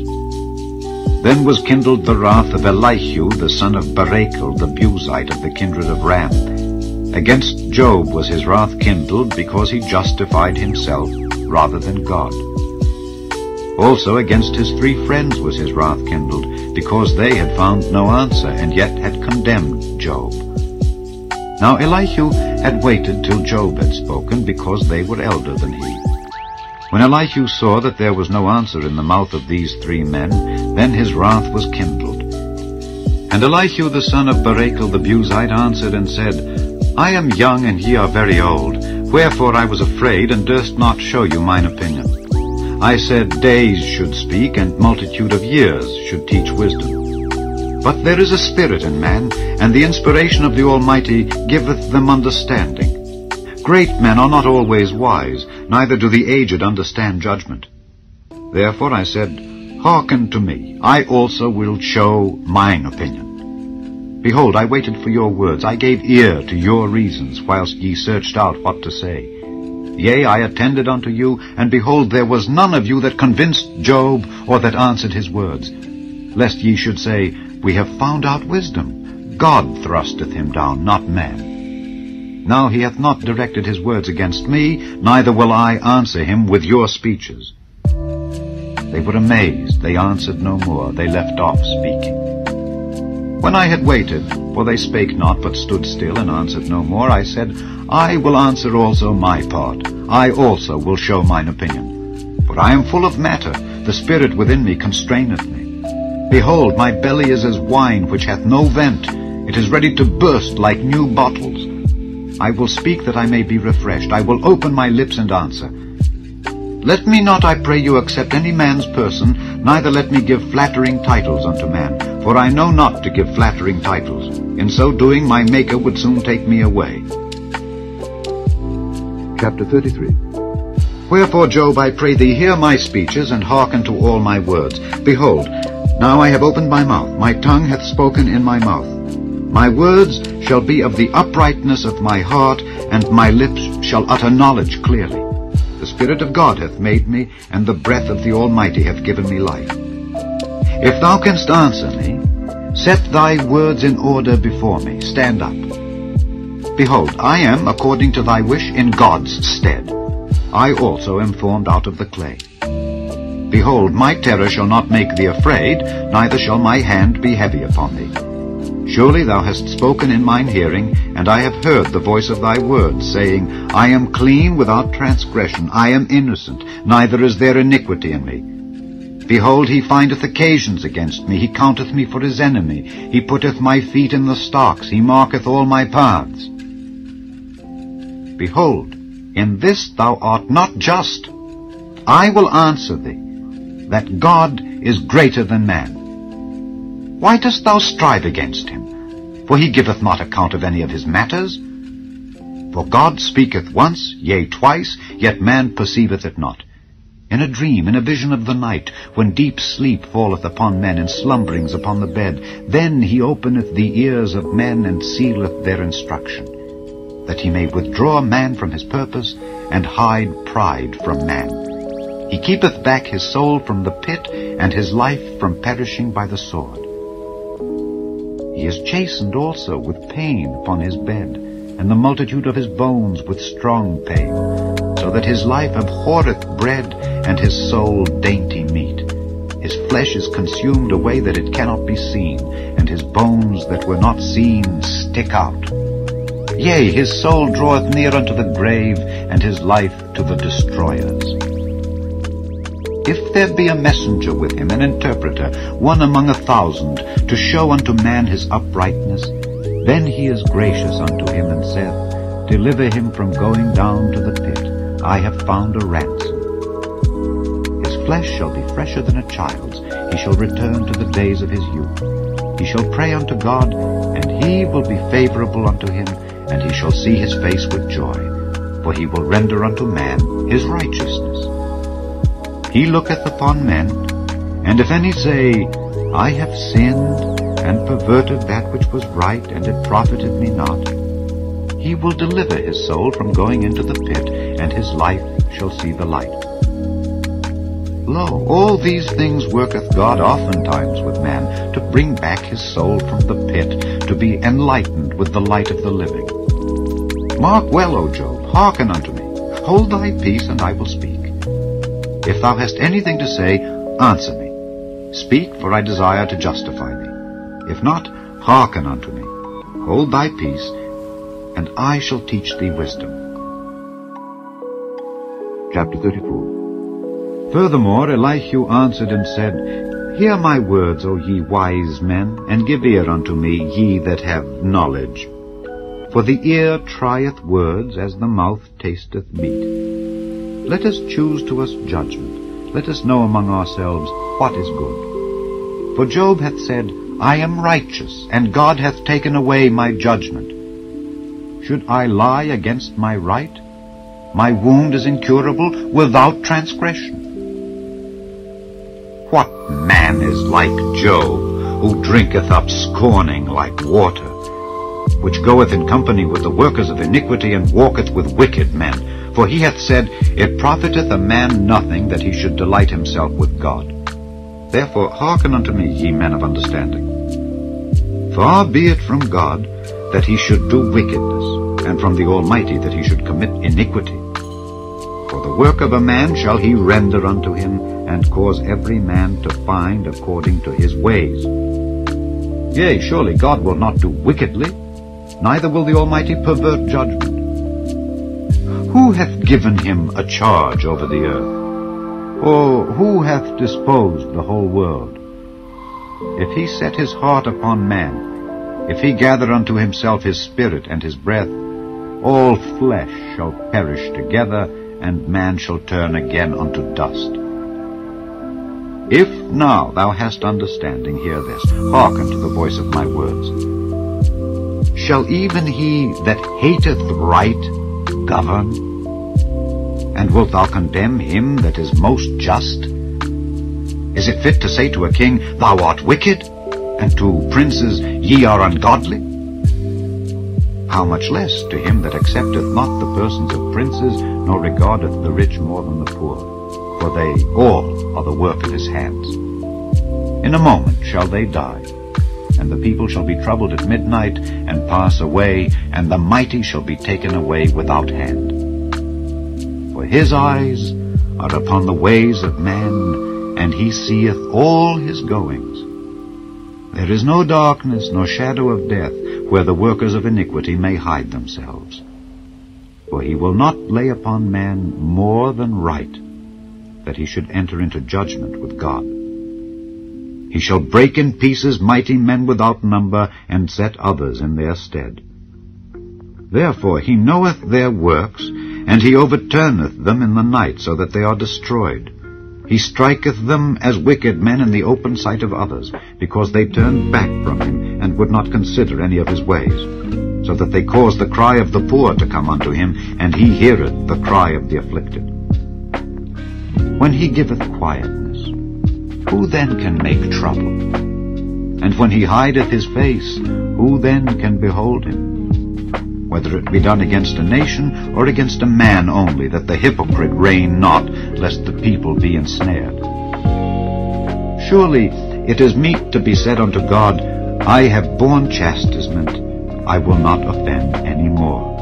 Then was kindled the wrath of Elihu, the son of Barachel, the Buzite of the kindred of Ram. Against Job was his wrath kindled, because he justified himself rather than God. Also against his three friends was his wrath kindled, because they had found no answer, and yet had condemned Job. Now Elihu had waited till Job had spoken, because they were elder than he. When Elihu saw that there was no answer in the mouth of these three men, then his wrath was kindled. And Elihu the son of Barachel the Buzite answered and said, I am young, and ye are very old, wherefore I was afraid, and durst not show you mine opinion. I said, Days should speak, and multitude of years should teach wisdom. But there is a spirit in man, and the inspiration of the Almighty giveth them understanding. Great men are not always wise, neither do the aged understand judgment. Therefore I said, Hearken to me, I also will show mine opinion. Behold, I waited for your words, I gave ear to your reasons, whilst ye searched out what to say. Yea, I attended unto you, and behold, there was none of you that convinced Job, or that answered his words. Lest ye should say, We have found out wisdom. God thrusteth him down, not man. Now he hath not directed his words against me, neither will I answer him with your speeches. They were amazed, they answered no more, they left off speaking. When I had waited, for they spake not, but stood still, and answered no more, I said, I will answer also my part. I also will show mine opinion. For I am full of matter, the spirit within me constraineth me. Behold, my belly is as wine which hath no vent. It is ready to burst like new bottles. I will speak that I may be refreshed. I will open my lips and answer. Let me not, I pray you, accept any man's person, neither let me give flattering titles unto man. For I know not to give flattering titles. In so doing, my Maker would soon take me away. Chapter 33. Wherefore, Job, I pray thee, hear my speeches, and hearken to all my words. Behold, now I have opened my mouth, my tongue hath spoken in my mouth. My words shall be of the uprightness of my heart, and my lips shall utter knowledge clearly. The Spirit of God hath made me, and the breath of the Almighty hath given me life. If thou canst answer me, set thy words in order before me. Stand up. Behold, I am, according to thy wish, in God's stead. I also am formed out of the clay. Behold, my terror shall not make thee afraid, neither shall my hand be heavy upon thee. Surely thou hast spoken in mine hearing, and I have heard the voice of thy words, saying, I am clean without transgression, I am innocent, neither is there iniquity in me. Behold, he findeth occasions against me, he counteth me for his enemy, he putteth my feet in the stocks, he marketh all my paths. Behold, in this thou art not just. I will answer thee, that God is greater than man. Why dost thou strive against him? For he giveth not account of any of his matters. For God speaketh once, yea, twice, yet man perceiveth it not. In a dream, in a vision of the night, when deep sleep falleth upon men, and slumberings upon the bed, then he openeth the ears of men, and sealeth their instruction, that he may withdraw man from his purpose, and hide pride from man. He keepeth back his soul from the pit, and his life from perishing by the sword. He is chastened also with pain upon his bed, and the multitude of his bones with strong pain, so that his life abhorreth bread, and his soul dainty meat. His flesh is consumed away that it cannot be seen, and his bones that were not seen stick out. Yea, his soul draweth near unto the grave, and his life to the destroyers. If there be a messenger with him, an interpreter, one among 1,000, to show unto man his uprightness, then he is gracious unto him, and saith, Deliver him from going down to the pit. I have found a ransom. His flesh shall be fresher than a child's. He shall return to the days of his youth. He shall pray unto God, and he will be favorable unto him, and he shall see his face with joy. For he will render unto man his righteousness. He looketh upon men, and if any say, I have sinned, and perverted that which was right, and it profited me not, he will deliver his soul from going into the pit, and his life shall see the light. Lo, all these things worketh God oftentimes with man, to bring back his soul from the pit, to be enlightened with the light of the living. Mark well, O Job, hearken unto me. Hold thy peace, and I will speak. If thou hast anything to say, answer me. Speak, for I desire to justify thee. If not, hearken unto me. Hold thy peace, and I shall teach thee wisdom. Chapter 34. Furthermore, Elihu answered and said, Hear my words, O ye wise men, and give ear unto me, ye that have knowledge. For the ear trieth words, as the mouth tasteth meat. Let us choose to us judgment. Let us know among ourselves what is good. For Job hath said, I am righteous, and God hath taken away my judgment. Should I lie against my right? My wound is incurable without transgression. What man is like Job, who drinketh up scorning like water, which goeth in company with the workers of iniquity, and walketh with wicked men? For he hath said, It profiteth a man nothing that he should delight himself with God. Therefore hearken unto me, ye men of understanding. Far be it from God that he should do wickedness, and from the Almighty that he should commit iniquity. For the work of a man shall he render unto him, and cause every man to find according to his ways. Yea, surely God will not do wickedly, neither will the Almighty pervert judgment. Who hath given him a charge over the earth? Or who hath disposed the whole world? If he set his heart upon man, if he gather unto himself his spirit and his breath, all flesh shall perish together, and man shall turn again unto dust. If now thou hast understanding, hear this, hearken to the voice of my words. Shall even he that hateth right govern? And wilt thou condemn him that is most just? Is it fit to say to a king, Thou art wicked, and to princes, Ye are ungodly? How much less to him that accepteth not the persons of princes, nor regardeth the rich more than the poor, for they all are the work of his hands. In a moment shall they die, and the people shall be troubled at midnight, and pass away, and the mighty shall be taken away without hand. For his eyes are upon the ways of man, and he seeth all his goings. There is no darkness nor shadow of death where the workers of iniquity may hide themselves. For he will not lay upon man more than right, that he should enter into judgment with God. He shall break in pieces mighty men without number, and set others in their stead. Therefore he knoweth their works, and he overturneth them in the night, so that they are destroyed. He striketh them as wicked men in the open sight of others, because they turned back from him, and would not consider any of his ways, so that they caused the cry of the poor to come unto him, and he heareth the cry of the afflicted. When he giveth quietness, who then can make trouble? And when he hideth his face, who then can behold him? Whether it be done against a nation, or against a man only, that the hypocrite reign not, lest the people be ensnared. Surely it is meet to be said unto God, I have borne chastisement, I will not offend any more.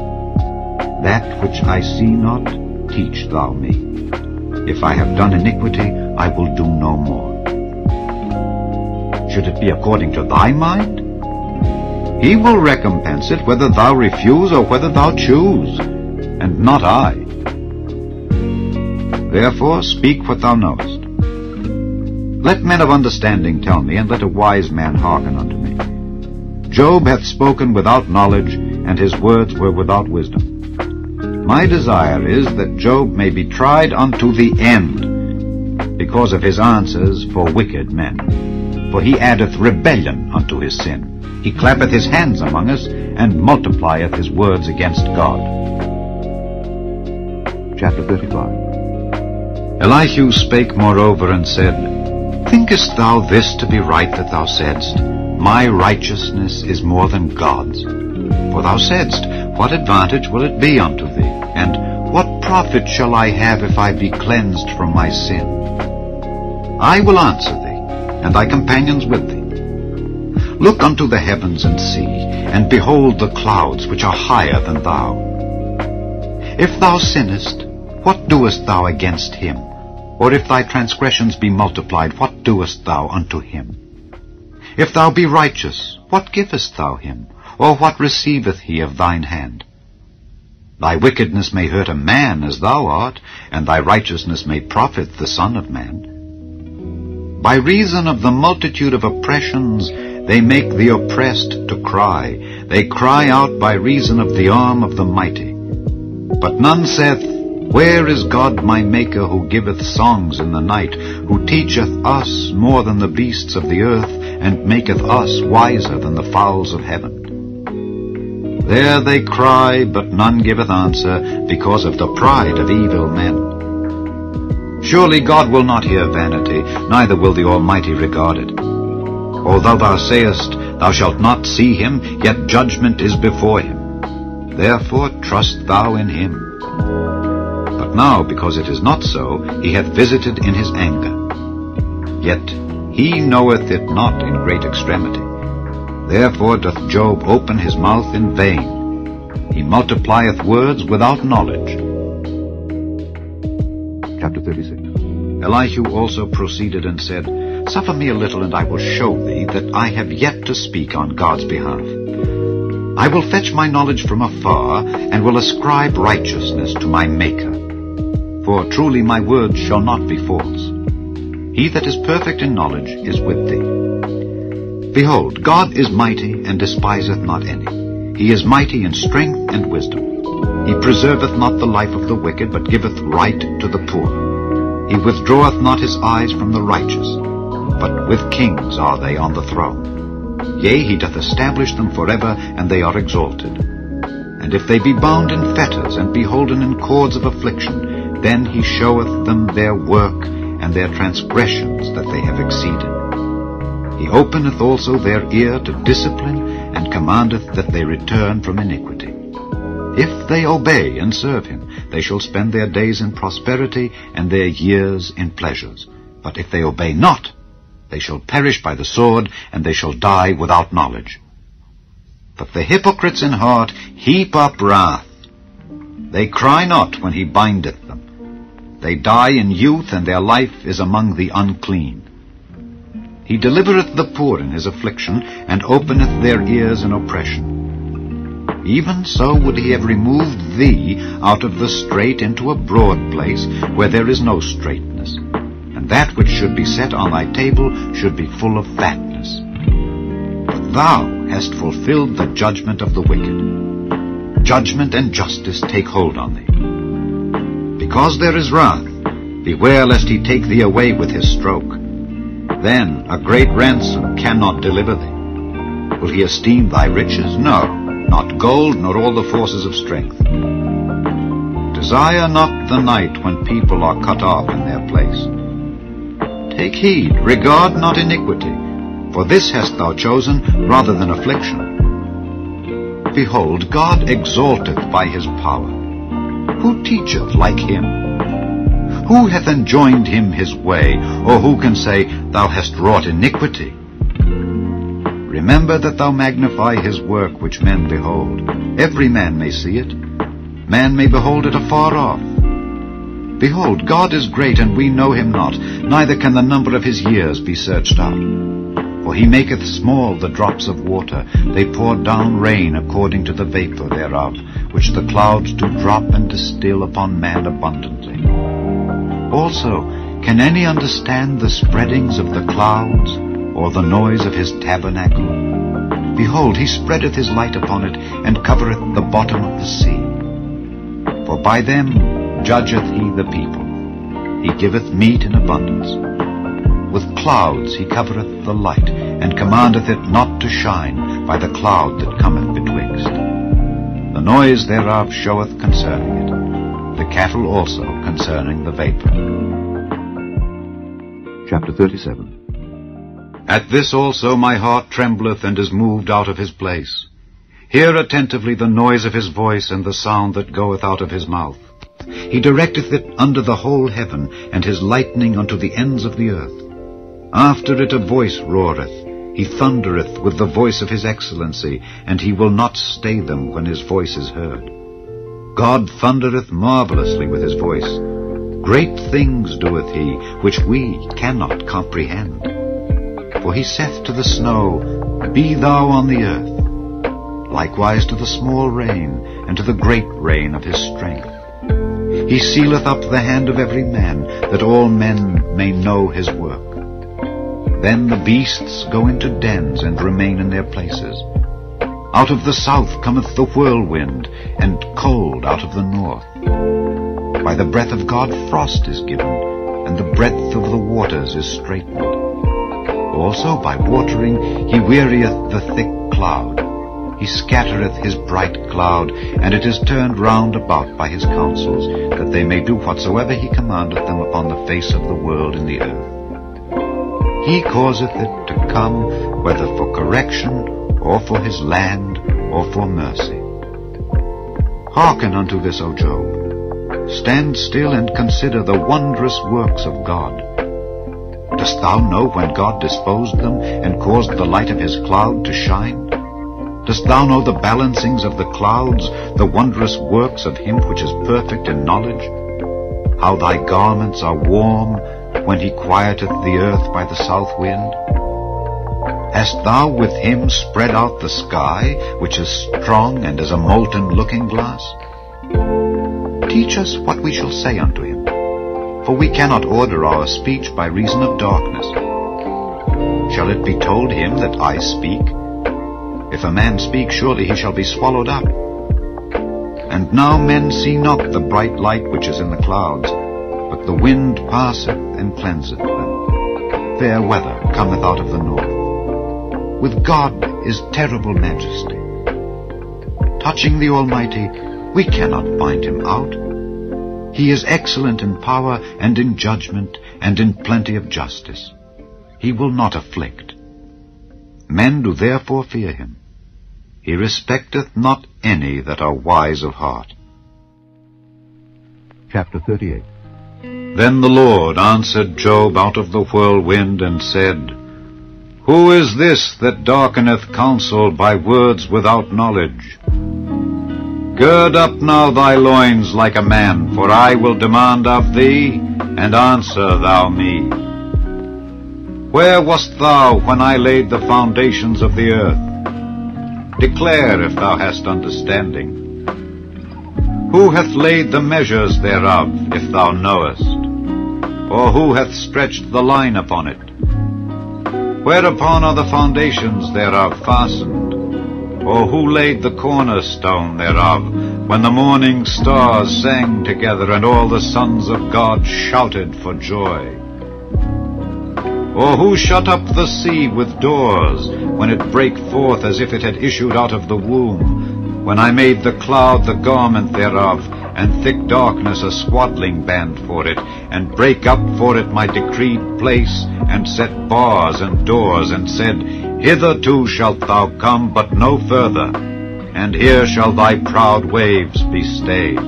That which I see not, teach thou me. If I have done iniquity, I will do no more. Should it be according to thy mind? He will recompense it, whether thou refuse or whether thou choose, and not I. Therefore speak what thou knowest. Let men of understanding tell me, and let a wise man hearken unto me. Job hath spoken without knowledge, and his words were without wisdom. My desire is that Job may be tried unto the end, because of his answers for wicked men. For he addeth rebellion unto his sin. He clappeth his hands among us, and multiplieth his words against God. Chapter 35. Elihu spake moreover and said, Thinkest thou this to be right that thou saidst, My righteousness is more than God's? For thou saidst, What advantage will it be unto thee? And what profit shall I have if I be cleansed from my sin? I will answer thee, and thy companions with thee. Look unto the heavens and see, and behold the clouds which are higher than thou. If thou sinnest, what doest thou against him? Or if thy transgressions be multiplied, what doest thou unto him? If thou be righteous, what givest thou him? Or what receiveth he of thine hand? Thy wickedness may hurt a man as thou art, and thy righteousness may profit the Son of Man. By reason of the multitude of oppressions, they make the oppressed to cry. They cry out by reason of the arm of the mighty. But none saith, Where is God my Maker, who giveth songs in the night, who teacheth us more than the beasts of the earth, and maketh us wiser than the fowls of heaven? There they cry, but none giveth answer, because of the pride of evil men. Surely God will not hear vanity, neither will the Almighty regard it. Although thou sayest, Thou shalt not see him, yet judgment is before him. Therefore trust thou in him. But now, because it is not so, he hath visited in his anger. Yet he knoweth it not in great extremity. Therefore doth Job open his mouth in vain. He multiplieth words without knowledge. Chapter 36. Elihu also proceeded and said, Suffer me a little, and I will show thee that I have yet to speak on God's behalf. I will fetch my knowledge from afar, and will ascribe righteousness to my Maker. For truly my words shall not be false. He that is perfect in knowledge is with thee. Behold, God is mighty, and despiseth not any. He is mighty in strength and wisdom. He preserveth not the life of the wicked, but giveth right to the poor. He withdraweth not his eyes from the righteous, but with kings are they on the throne. Yea, he doth establish them forever, and they are exalted. And if they be bound in fetters, and be holden in cords of affliction, then he showeth them their work, and their transgressions that they have exceeded. He openeth also their ear to discipline, and commandeth that they return from iniquity. If they obey and serve him, they shall spend their days in prosperity, and their years in pleasures. But if they obey not, they shall perish by the sword, and they shall die without knowledge. But the hypocrites in heart heap up wrath. They cry not when he bindeth them. They die in youth, and their life is among the unclean. He delivereth the poor in his affliction, and openeth their ears in oppression. Even so would he have removed thee out of the strait into a broad place, where there is no straightness, and that which should be set on thy table should be full of fatness. But thou hast fulfilled the judgment of the wicked. Judgment and justice take hold on thee. Because there is wrath, beware lest he take thee away with his stroke. Then a great ransom cannot deliver thee. Will he esteem thy riches? No, not gold, nor all the forces of strength. Desire not the night when people are cut off in their place. Take heed, regard not iniquity, for this hast thou chosen rather than affliction. Behold, God exalteth by his power. Who teacheth like him? Who hath enjoined him his way, or who can say, Thou hast wrought iniquity? Remember that thou magnify his work which men behold. Every man may see it. Man may behold it afar off. Behold, God is great, and we know him not, neither can the number of his years be searched out. For he maketh small the drops of water, they pour down rain according to the vapor thereof, which the clouds do drop and distill upon man abundantly. Also, can any understand the spreadings of the clouds, or the noise of his tabernacle? Behold, he spreadeth his light upon it, and covereth the bottom of the sea. For by them judgeth he the people. He giveth meat in abundance. With clouds he covereth the light, and commandeth it not to shine by the cloud that cometh betwixt. The noise thereof showeth concerning it, the cattle also concerning the vapor. Chapter 37. At this also my heart trembleth, and is moved out of his place. Hear attentively the noise of his voice, and the sound that goeth out of his mouth. He directeth it under the whole heaven, and his lightning unto the ends of the earth. After it a voice roareth. He thundereth with the voice of his excellency, and he will not stay them when his voice is heard. God thundereth marvelously with his voice. Great things doeth he, which we cannot comprehend. For he saith to the snow, Be thou on the earth, likewise to the small rain, and to the great rain of his strength. He sealeth up the hand of every man, that all men may know his work. Then the beasts go into dens, and remain in their places. Out of the south cometh the whirlwind, and cold out of the north. By the breath of God frost is given, and the breadth of the waters is straitened. Also by watering he wearieth the thick cloud. He scattereth his bright cloud, and it is turned round about by his counsels, that they may do whatsoever he commandeth them upon the face of the world in the earth. He causeth it to come, whether for correction, or for his land, or for mercy. Hearken unto this, O Job. Stand still and consider the wondrous works of God. Dost thou know when God disposed them, and caused the light of his cloud to shine? Dost thou know the balancings of the clouds, the wondrous works of him which is perfect in knowledge? How thy garments are warm, when he quieteth the earth by the south wind? Hast thou with him spread out the sky, which is strong and as a molten looking-glass? Teach us what we shall say unto him, for we cannot order our speech by reason of darkness. Shall it be told him that I speak? If a man speak, surely he shall be swallowed up. And now men see not the bright light which is in the clouds, but the wind passeth and cleanseth them. Fair weather cometh out of the north. With God is terrible majesty. Touching the Almighty, we cannot find him out. He is excellent in power, and in judgment, and in plenty of justice. He will not afflict. Men do therefore fear him. He respecteth not any that are wise of heart. Chapter 38. Then the Lord answered Job out of the whirlwind, and said, Who is this that darkeneth counsel by words without knowledge? Gird up now thy loins like a man, for I will demand of thee, and answer thou me. Where wast thou when I laid the foundations of the earth? Declare if thou hast understanding. Who hath laid the measures thereof, if thou knowest? Or who hath stretched the line upon it? Whereupon are the foundations thereof fastened? Or who laid the cornerstone thereof, when the morning stars sang together, and all the sons of God shouted for joy? Or who shut up the sea with doors, when it brake forth as if it had issued out of the womb, when I made the cloud the garment thereof, and thick darkness a swaddling band for it, and brake up for it my decreed place, and set bars and doors, and said, Hitherto shalt thou come, but no further, and here shall thy proud waves be stayed.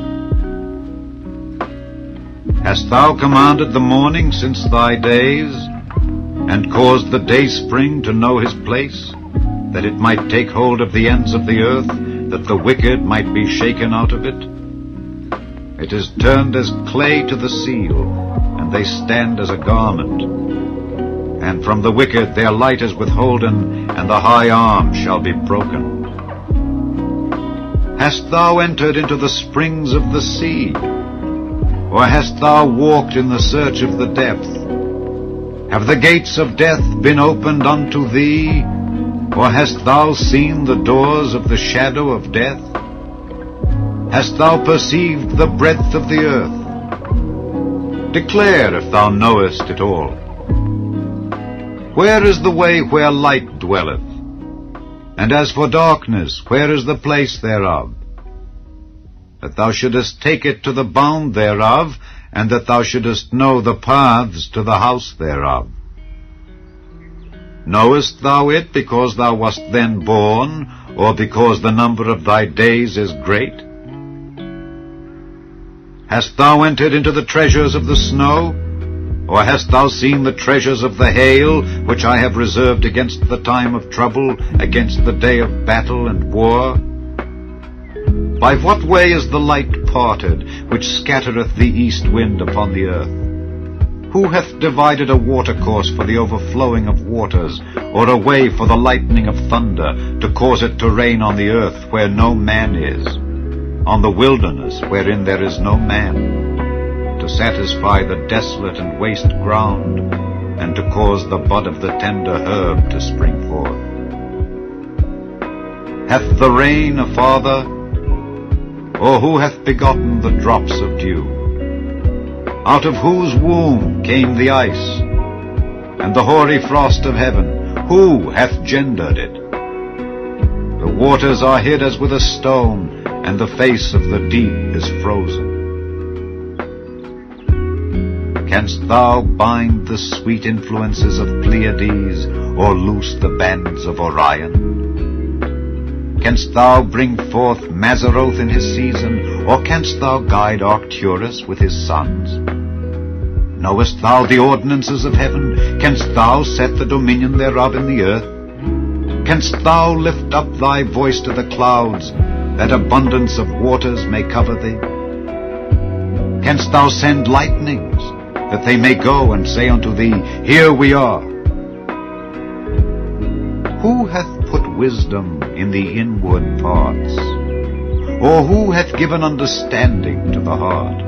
Hast thou commanded the morning since thy days, and caused the dayspring to know his place, that it might take hold of the ends of the earth, that the wicked might be shaken out of it? It is turned as clay to the seal, and they stand as a garment. And from the wicked their light is withholden, and the high arm shall be broken. Hast thou entered into the springs of the sea? Or hast thou walked in the search of the depth? Have the gates of death been opened unto thee? Or hast thou seen the doors of the shadow of death? Hast thou perceived the breadth of the earth? Declare if thou knowest it all. Where is the way where light dwelleth? And as for darkness, where is the place thereof? That thou shouldest take it to the bound thereof, and that thou shouldest know the paths to the house thereof. Knowest thou it because thou wast then born, or because the number of thy days is great? Hast thou entered into the treasures of the snow? Or hast thou seen the treasures of the hail, which I have reserved against the time of trouble, against the day of battle and war? By what way is the light parted, which scattereth the east wind upon the earth? Who hath divided a watercourse for the overflowing of waters, or a way for the lightning of thunder, to cause it to rain on the earth where no man is, on the wilderness wherein there is no man, to satisfy the desolate and waste ground, and to cause the bud of the tender herb to spring forth? Hath the rain a father? Or who hath begotten the drops of dew? Out of whose womb came the ice, and the hoary frost of heaven? Who hath gendered it? The waters are hid as with a stone, and the face of the deep is frozen. Canst thou bind the sweet influences of Pleiades, or loose the bands of Orion? Canst thou bring forth Mazzaroth in his season, or canst thou guide Arcturus with his sons? Knowest thou the ordinances of heaven? Canst thou set the dominion thereof in the earth? Canst thou lift up thy voice to the clouds, that abundance of waters may cover thee? Canst thou send lightnings, that they may go and say unto thee, Here we are? Who hath put wisdom in the inward parts? Or who hath given understanding to the heart?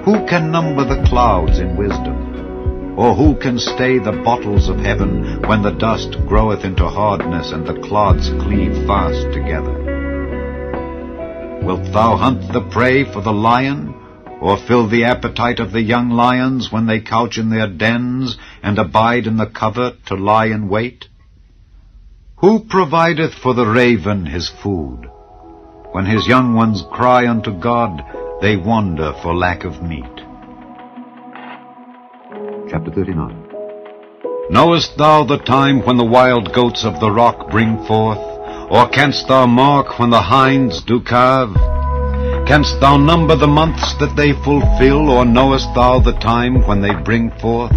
Who can number the clouds in wisdom? Or who can stay the bottles of heaven, when the dust groweth into hardness, and the clods cleave fast together? Wilt thou hunt the prey for the lion, or fill the appetite of the young lions when they couch in their dens, and abide in the covert to lie in wait? Who provideth for the raven his food? When his young ones cry unto God, they wander for lack of meat. Chapter 39. Knowest thou the time when the wild goats of the rock bring forth? Or canst thou mark when the hinds do calve? Canst thou number the months that they fulfill, or knowest thou the time when they bring forth?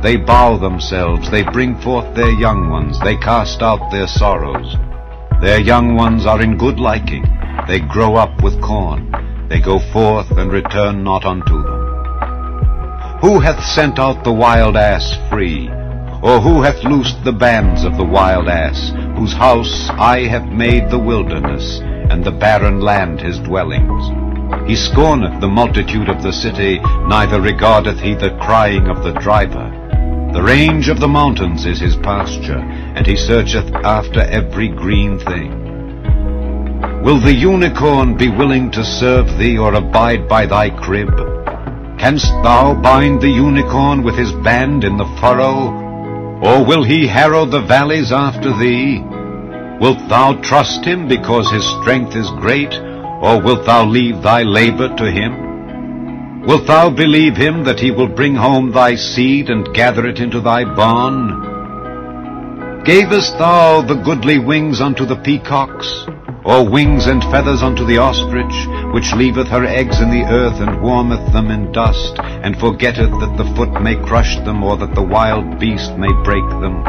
They bow themselves, they bring forth their young ones, they cast out their sorrows. Their young ones are in good liking. They grow up with corn. They go forth and return not unto them. Who hath sent out the wild ass free? Or who hath loosed the bands of the wild ass, whose house I have made the wilderness, and the barren land his dwellings? He scorneth the multitude of the city, neither regardeth he the crying of the driver. The range of the mountains is his pasture, and he searcheth after every green thing. Will the unicorn be willing to serve thee, or abide by thy crib? Canst thou bind the unicorn with his band in the furrow? Or will he harrow the valleys after thee? Wilt thou trust him because his strength is great, or wilt thou leave thy labor to him? Wilt thou believe him that he will bring home thy seed and gather it into thy barn? Gavest thou the goodly wings unto the peacocks, or wings and feathers unto the ostrich, which leaveth her eggs in the earth, and warmeth them in dust, and forgetteth that the foot may crush them, or that the wild beast may break them?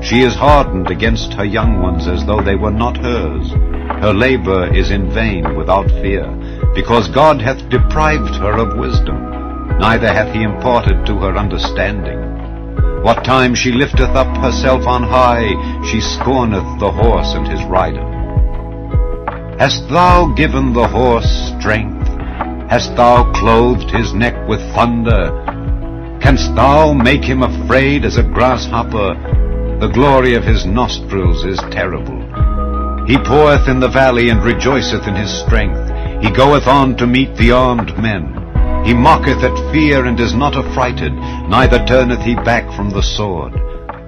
She is hardened against her young ones as though they were not hers. Her labor is in vain without fear, because God hath deprived her of wisdom, neither hath he imparted to her understanding. What time she lifteth up herself on high, she scorneth the horse and his rider. Hast thou given the horse strength? Hast thou clothed his neck with thunder? Canst thou make him afraid as a grasshopper? The glory of his nostrils is terrible. He poureth in the valley, and rejoiceth in his strength. He goeth on to meet the armed men. He mocketh at fear, and is not affrighted, neither turneth he back from the sword.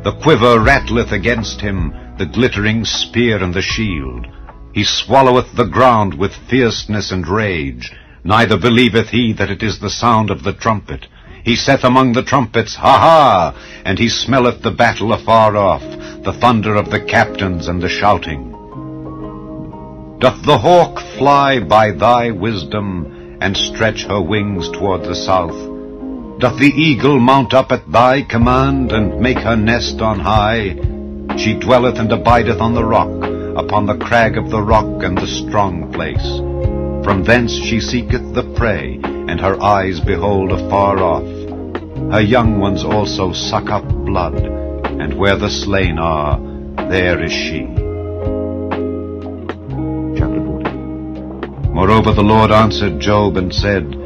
The quiver rattleth against him, the glittering spear and the shield. He swalloweth the ground with fierceness and rage, neither believeth he that it is the sound of the trumpet. He saith among the trumpets, Ha ha! And he smelleth the battle afar off, the thunder of the captains and the shouting. Doth the hawk fly by thy wisdom, and stretch her wings toward the south? Doth the eagle mount up at thy command, and make her nest on high? She dwelleth and abideth on the rock, upon the crag of the rock and the strong place. From thence she seeketh the prey, and her eyes behold afar off. Her young ones also suck up blood, and where the slain are, there is she. Chapter 40. Moreover the Lord answered Job and said,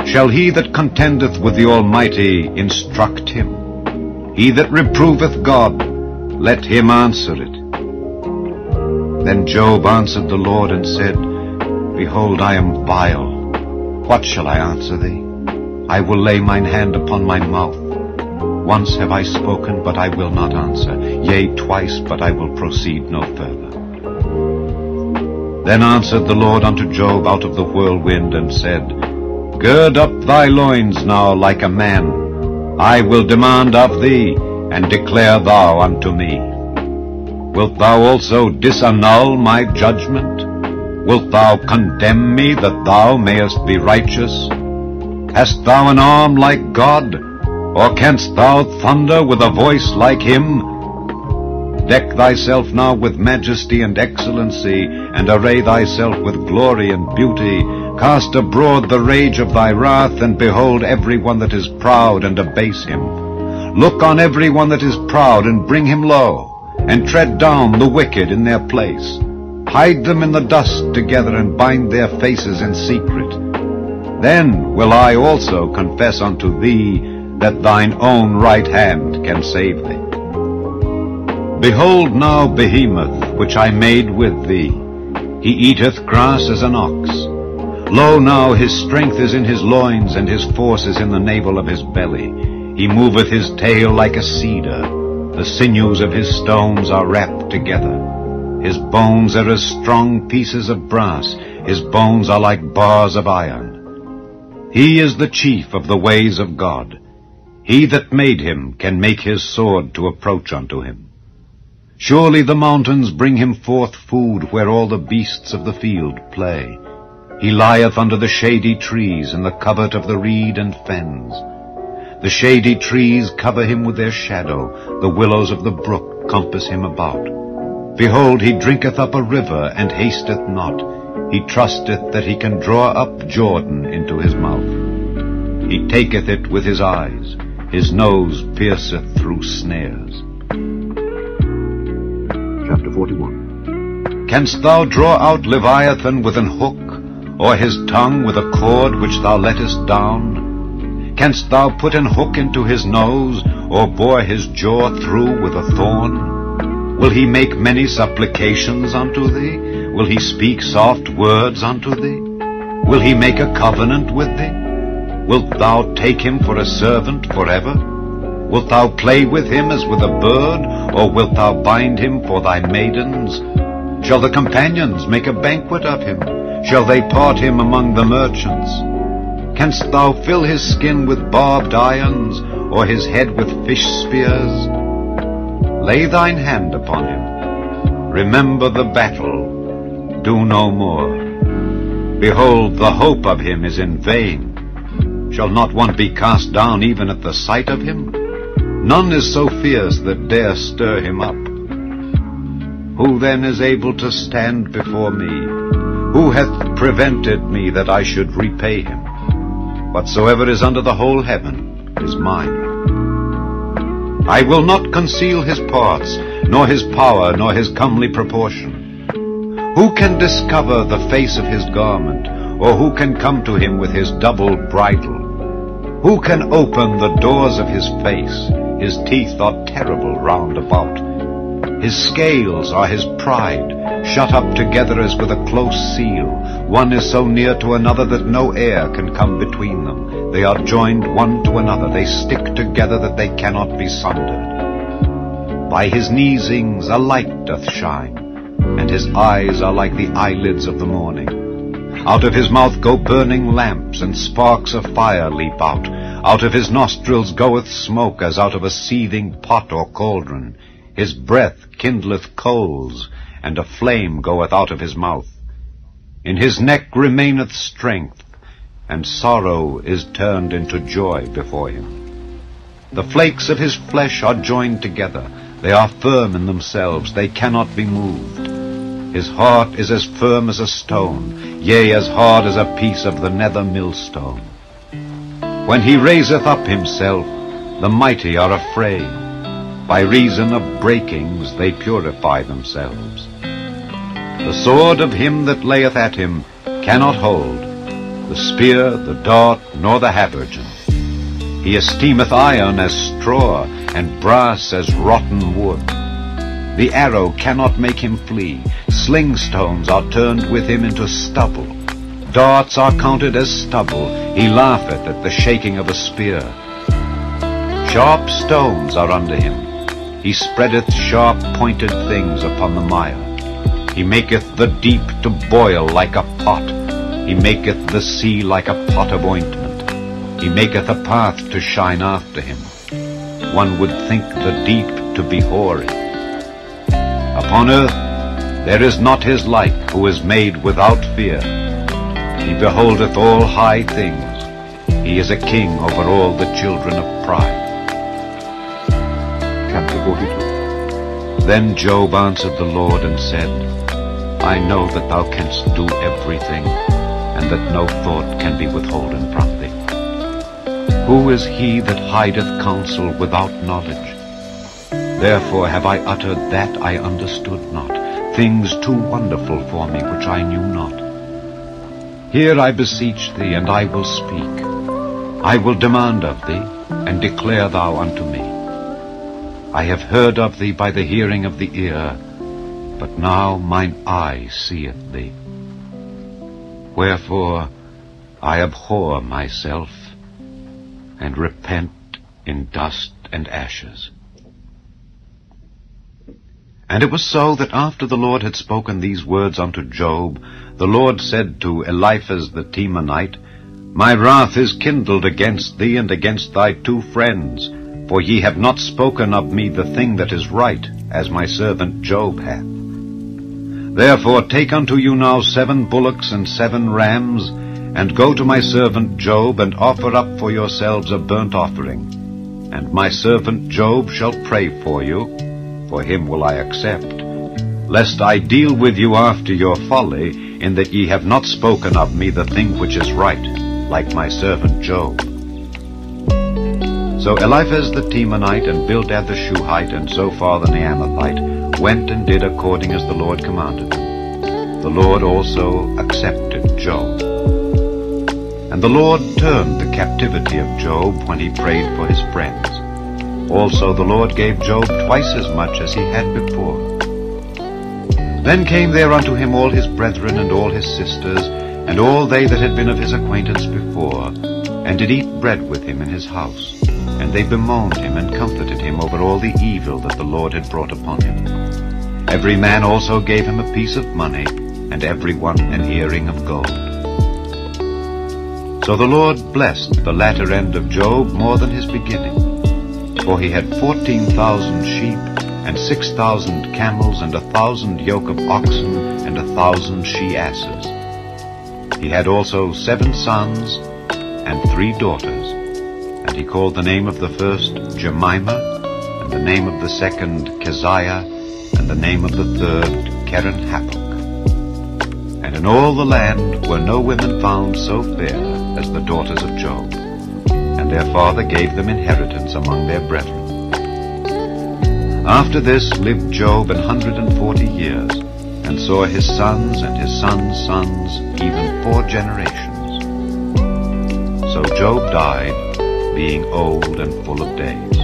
Shall he that contendeth with the Almighty instruct him? He that reproveth God, let him answer it. Then Job answered the Lord and said, Behold, I am vile. What shall I answer thee? I will lay mine hand upon my mouth. Once have I spoken, but I will not answer. Yea, twice, but I will proceed no further. Then answered the Lord unto Job out of the whirlwind, and said, Gird up thy loins now like a man. I will demand of thee, and declare thou unto me. Wilt thou also disannul my judgment? Wilt thou condemn me, that thou mayest be righteous? Hast thou an arm like God? Or canst thou thunder with a voice like him? Deck thyself now with majesty and excellency, and array thyself with glory and beauty. Cast abroad the rage of thy wrath, and behold every one that is proud, and abase him. Look on every one that is proud, and bring him low, and tread down the wicked in their place. Hide them in the dust together, and bind their faces in secret. Then will I also confess unto thee, that thine own right hand can save thee. Behold now Behemoth, which I made with thee. He eateth grass as an ox. Lo now, his strength is in his loins, and his force is in the navel of his belly. He moveth his tail like a cedar. The sinews of his stones are wrapped together. His bones are as strong pieces of brass. His bones are like bars of iron. He is the chief of the ways of God. He that made him can make his sword to approach unto him. Surely the mountains bring him forth food, where all the beasts of the field play. He lieth under the shady trees, in the covert of the reed and fens. The shady trees cover him with their shadow. The willows of the brook compass him about. Behold, he drinketh up a river, and hasteth not. He trusteth that he can draw up Jordan into his mouth. He taketh it with his eyes. His nose pierceth through snares. Chapter 41. Canst thou draw out Leviathan with an hook, or his tongue with a cord which thou lettest down? Canst thou put an hook into his nose, or bore his jaw through with a thorn? Will he make many supplications unto thee? Will he speak soft words unto thee? Will he make a covenant with thee? Wilt thou take him for a servant forever? Wilt thou play with him as with a bird, or wilt thou bind him for thy maidens? Shall the companions make a banquet of him? Shall they part him among the merchants? Canst thou fill his skin with barbed irons, or his head with fish spears? Lay thine hand upon him. Remember the battle. Do no more. Behold, the hope of him is in vain. Shall not one be cast down even at the sight of him? None is so fierce that dare stir him up. Who then is able to stand before me? Who hath prevented me that I should repay him? Whatsoever is under the whole heaven is mine. I will not conceal his parts, nor his power, nor his comely proportion. Who can discover the face of his garment, or who can come to him with his double bridle? Who can open the doors of his face? His teeth are terrible round about. His scales are his pride, shut up together as with a close seal. One is so near to another that no air can come between them. They are joined one to another. They stick together that they cannot be sundered. By his neesings a light doth shine, and his eyes are like the eyelids of the morning. Out of his mouth go burning lamps, and sparks of fire leap out. Out of his nostrils goeth smoke, as out of a seething pot or cauldron. His breath kindleth coals, and a flame goeth out of his mouth. In his neck remaineth strength, and sorrow is turned into joy before him. The flakes of his flesh are joined together. They are firm in themselves. They cannot be moved. His heart is as firm as a stone, yea, as hard as a piece of the nether millstone. When he raiseth up himself, the mighty are afraid. By reason of breakings they purify themselves. The sword of him that layeth at him cannot hold, the spear, the dart, nor the habergeon. He esteemeth iron as straw, and brass as rotten wood. The arrow cannot make him flee. Sling stones are turned with him into stubble. Darts are counted as stubble. He laugheth at the shaking of a spear. Sharp stones are under him. He spreadeth sharp pointed things upon the mire. He maketh the deep to boil like a pot. He maketh the sea like a pot of ointment. He maketh a path to shine after him. One would think the deep to be hoary. Upon earth there is not his like, who is made without fear. He beholdeth all high things. He is a king over all the children of pride. Chapter 42. Then Job answered the Lord and said, I know that thou canst do everything, and that no thought can be withholden from thee. Who is he that hideth counsel without knowledge? Therefore have I uttered that I understood not, things too wonderful for me which I knew not. Hear, I beseech thee, and I will speak. I will demand of thee, and declare thou unto me. I have heard of thee by the hearing of the ear, but now mine eye seeth thee. Wherefore I abhor myself, and repent in dust and ashes. And it was so that after the Lord had spoken these words unto Job, the Lord said to Eliphaz the Temanite, My wrath is kindled against thee and against thy 2 friends, for ye have not spoken of me the thing that is right, as my servant Job hath. Therefore take unto you now 7 bullocks and 7 rams, and go to my servant Job, and offer up for yourselves a burnt offering. And my servant Job shall pray for you, for him will I accept. lest I deal with you after your folly, in that ye have not spoken of me the thing which is right, like my servant Job. So Eliphaz the Temanite, and Bildad the Shuhite, and Zophar the Naamathite went and did according as the Lord commanded them. The Lord also accepted Job. And the Lord turned the captivity of Job when he prayed for his friends. Also the Lord gave Job twice as much as he had before. Then came there unto him all his brethren and all his sisters, and all they that had been of his acquaintance before, and did eat bread with him in his house. And they bemoaned him and comforted him over all the evil that the Lord had brought upon him. Every man also gave him a piece of money, and every one an earring of gold. So the Lord blessed the latter end of Job more than his beginning. For he had 14,000 sheep, and 6,000 camels, and 1,000 yoke of oxen, and 1,000 she-asses. He had also 7 sons and 3 daughters. And he called the name of the first Jemimah, and the name of the second Keziah, and the name of the third Keren-Happuch. And in all the land were no women found so fair as the daughters of Job. And their father gave them inheritance among their brethren. After this lived Job 140 years, and saw his sons and his sons' sons, even 4 generations. So Job died, being old and full of days.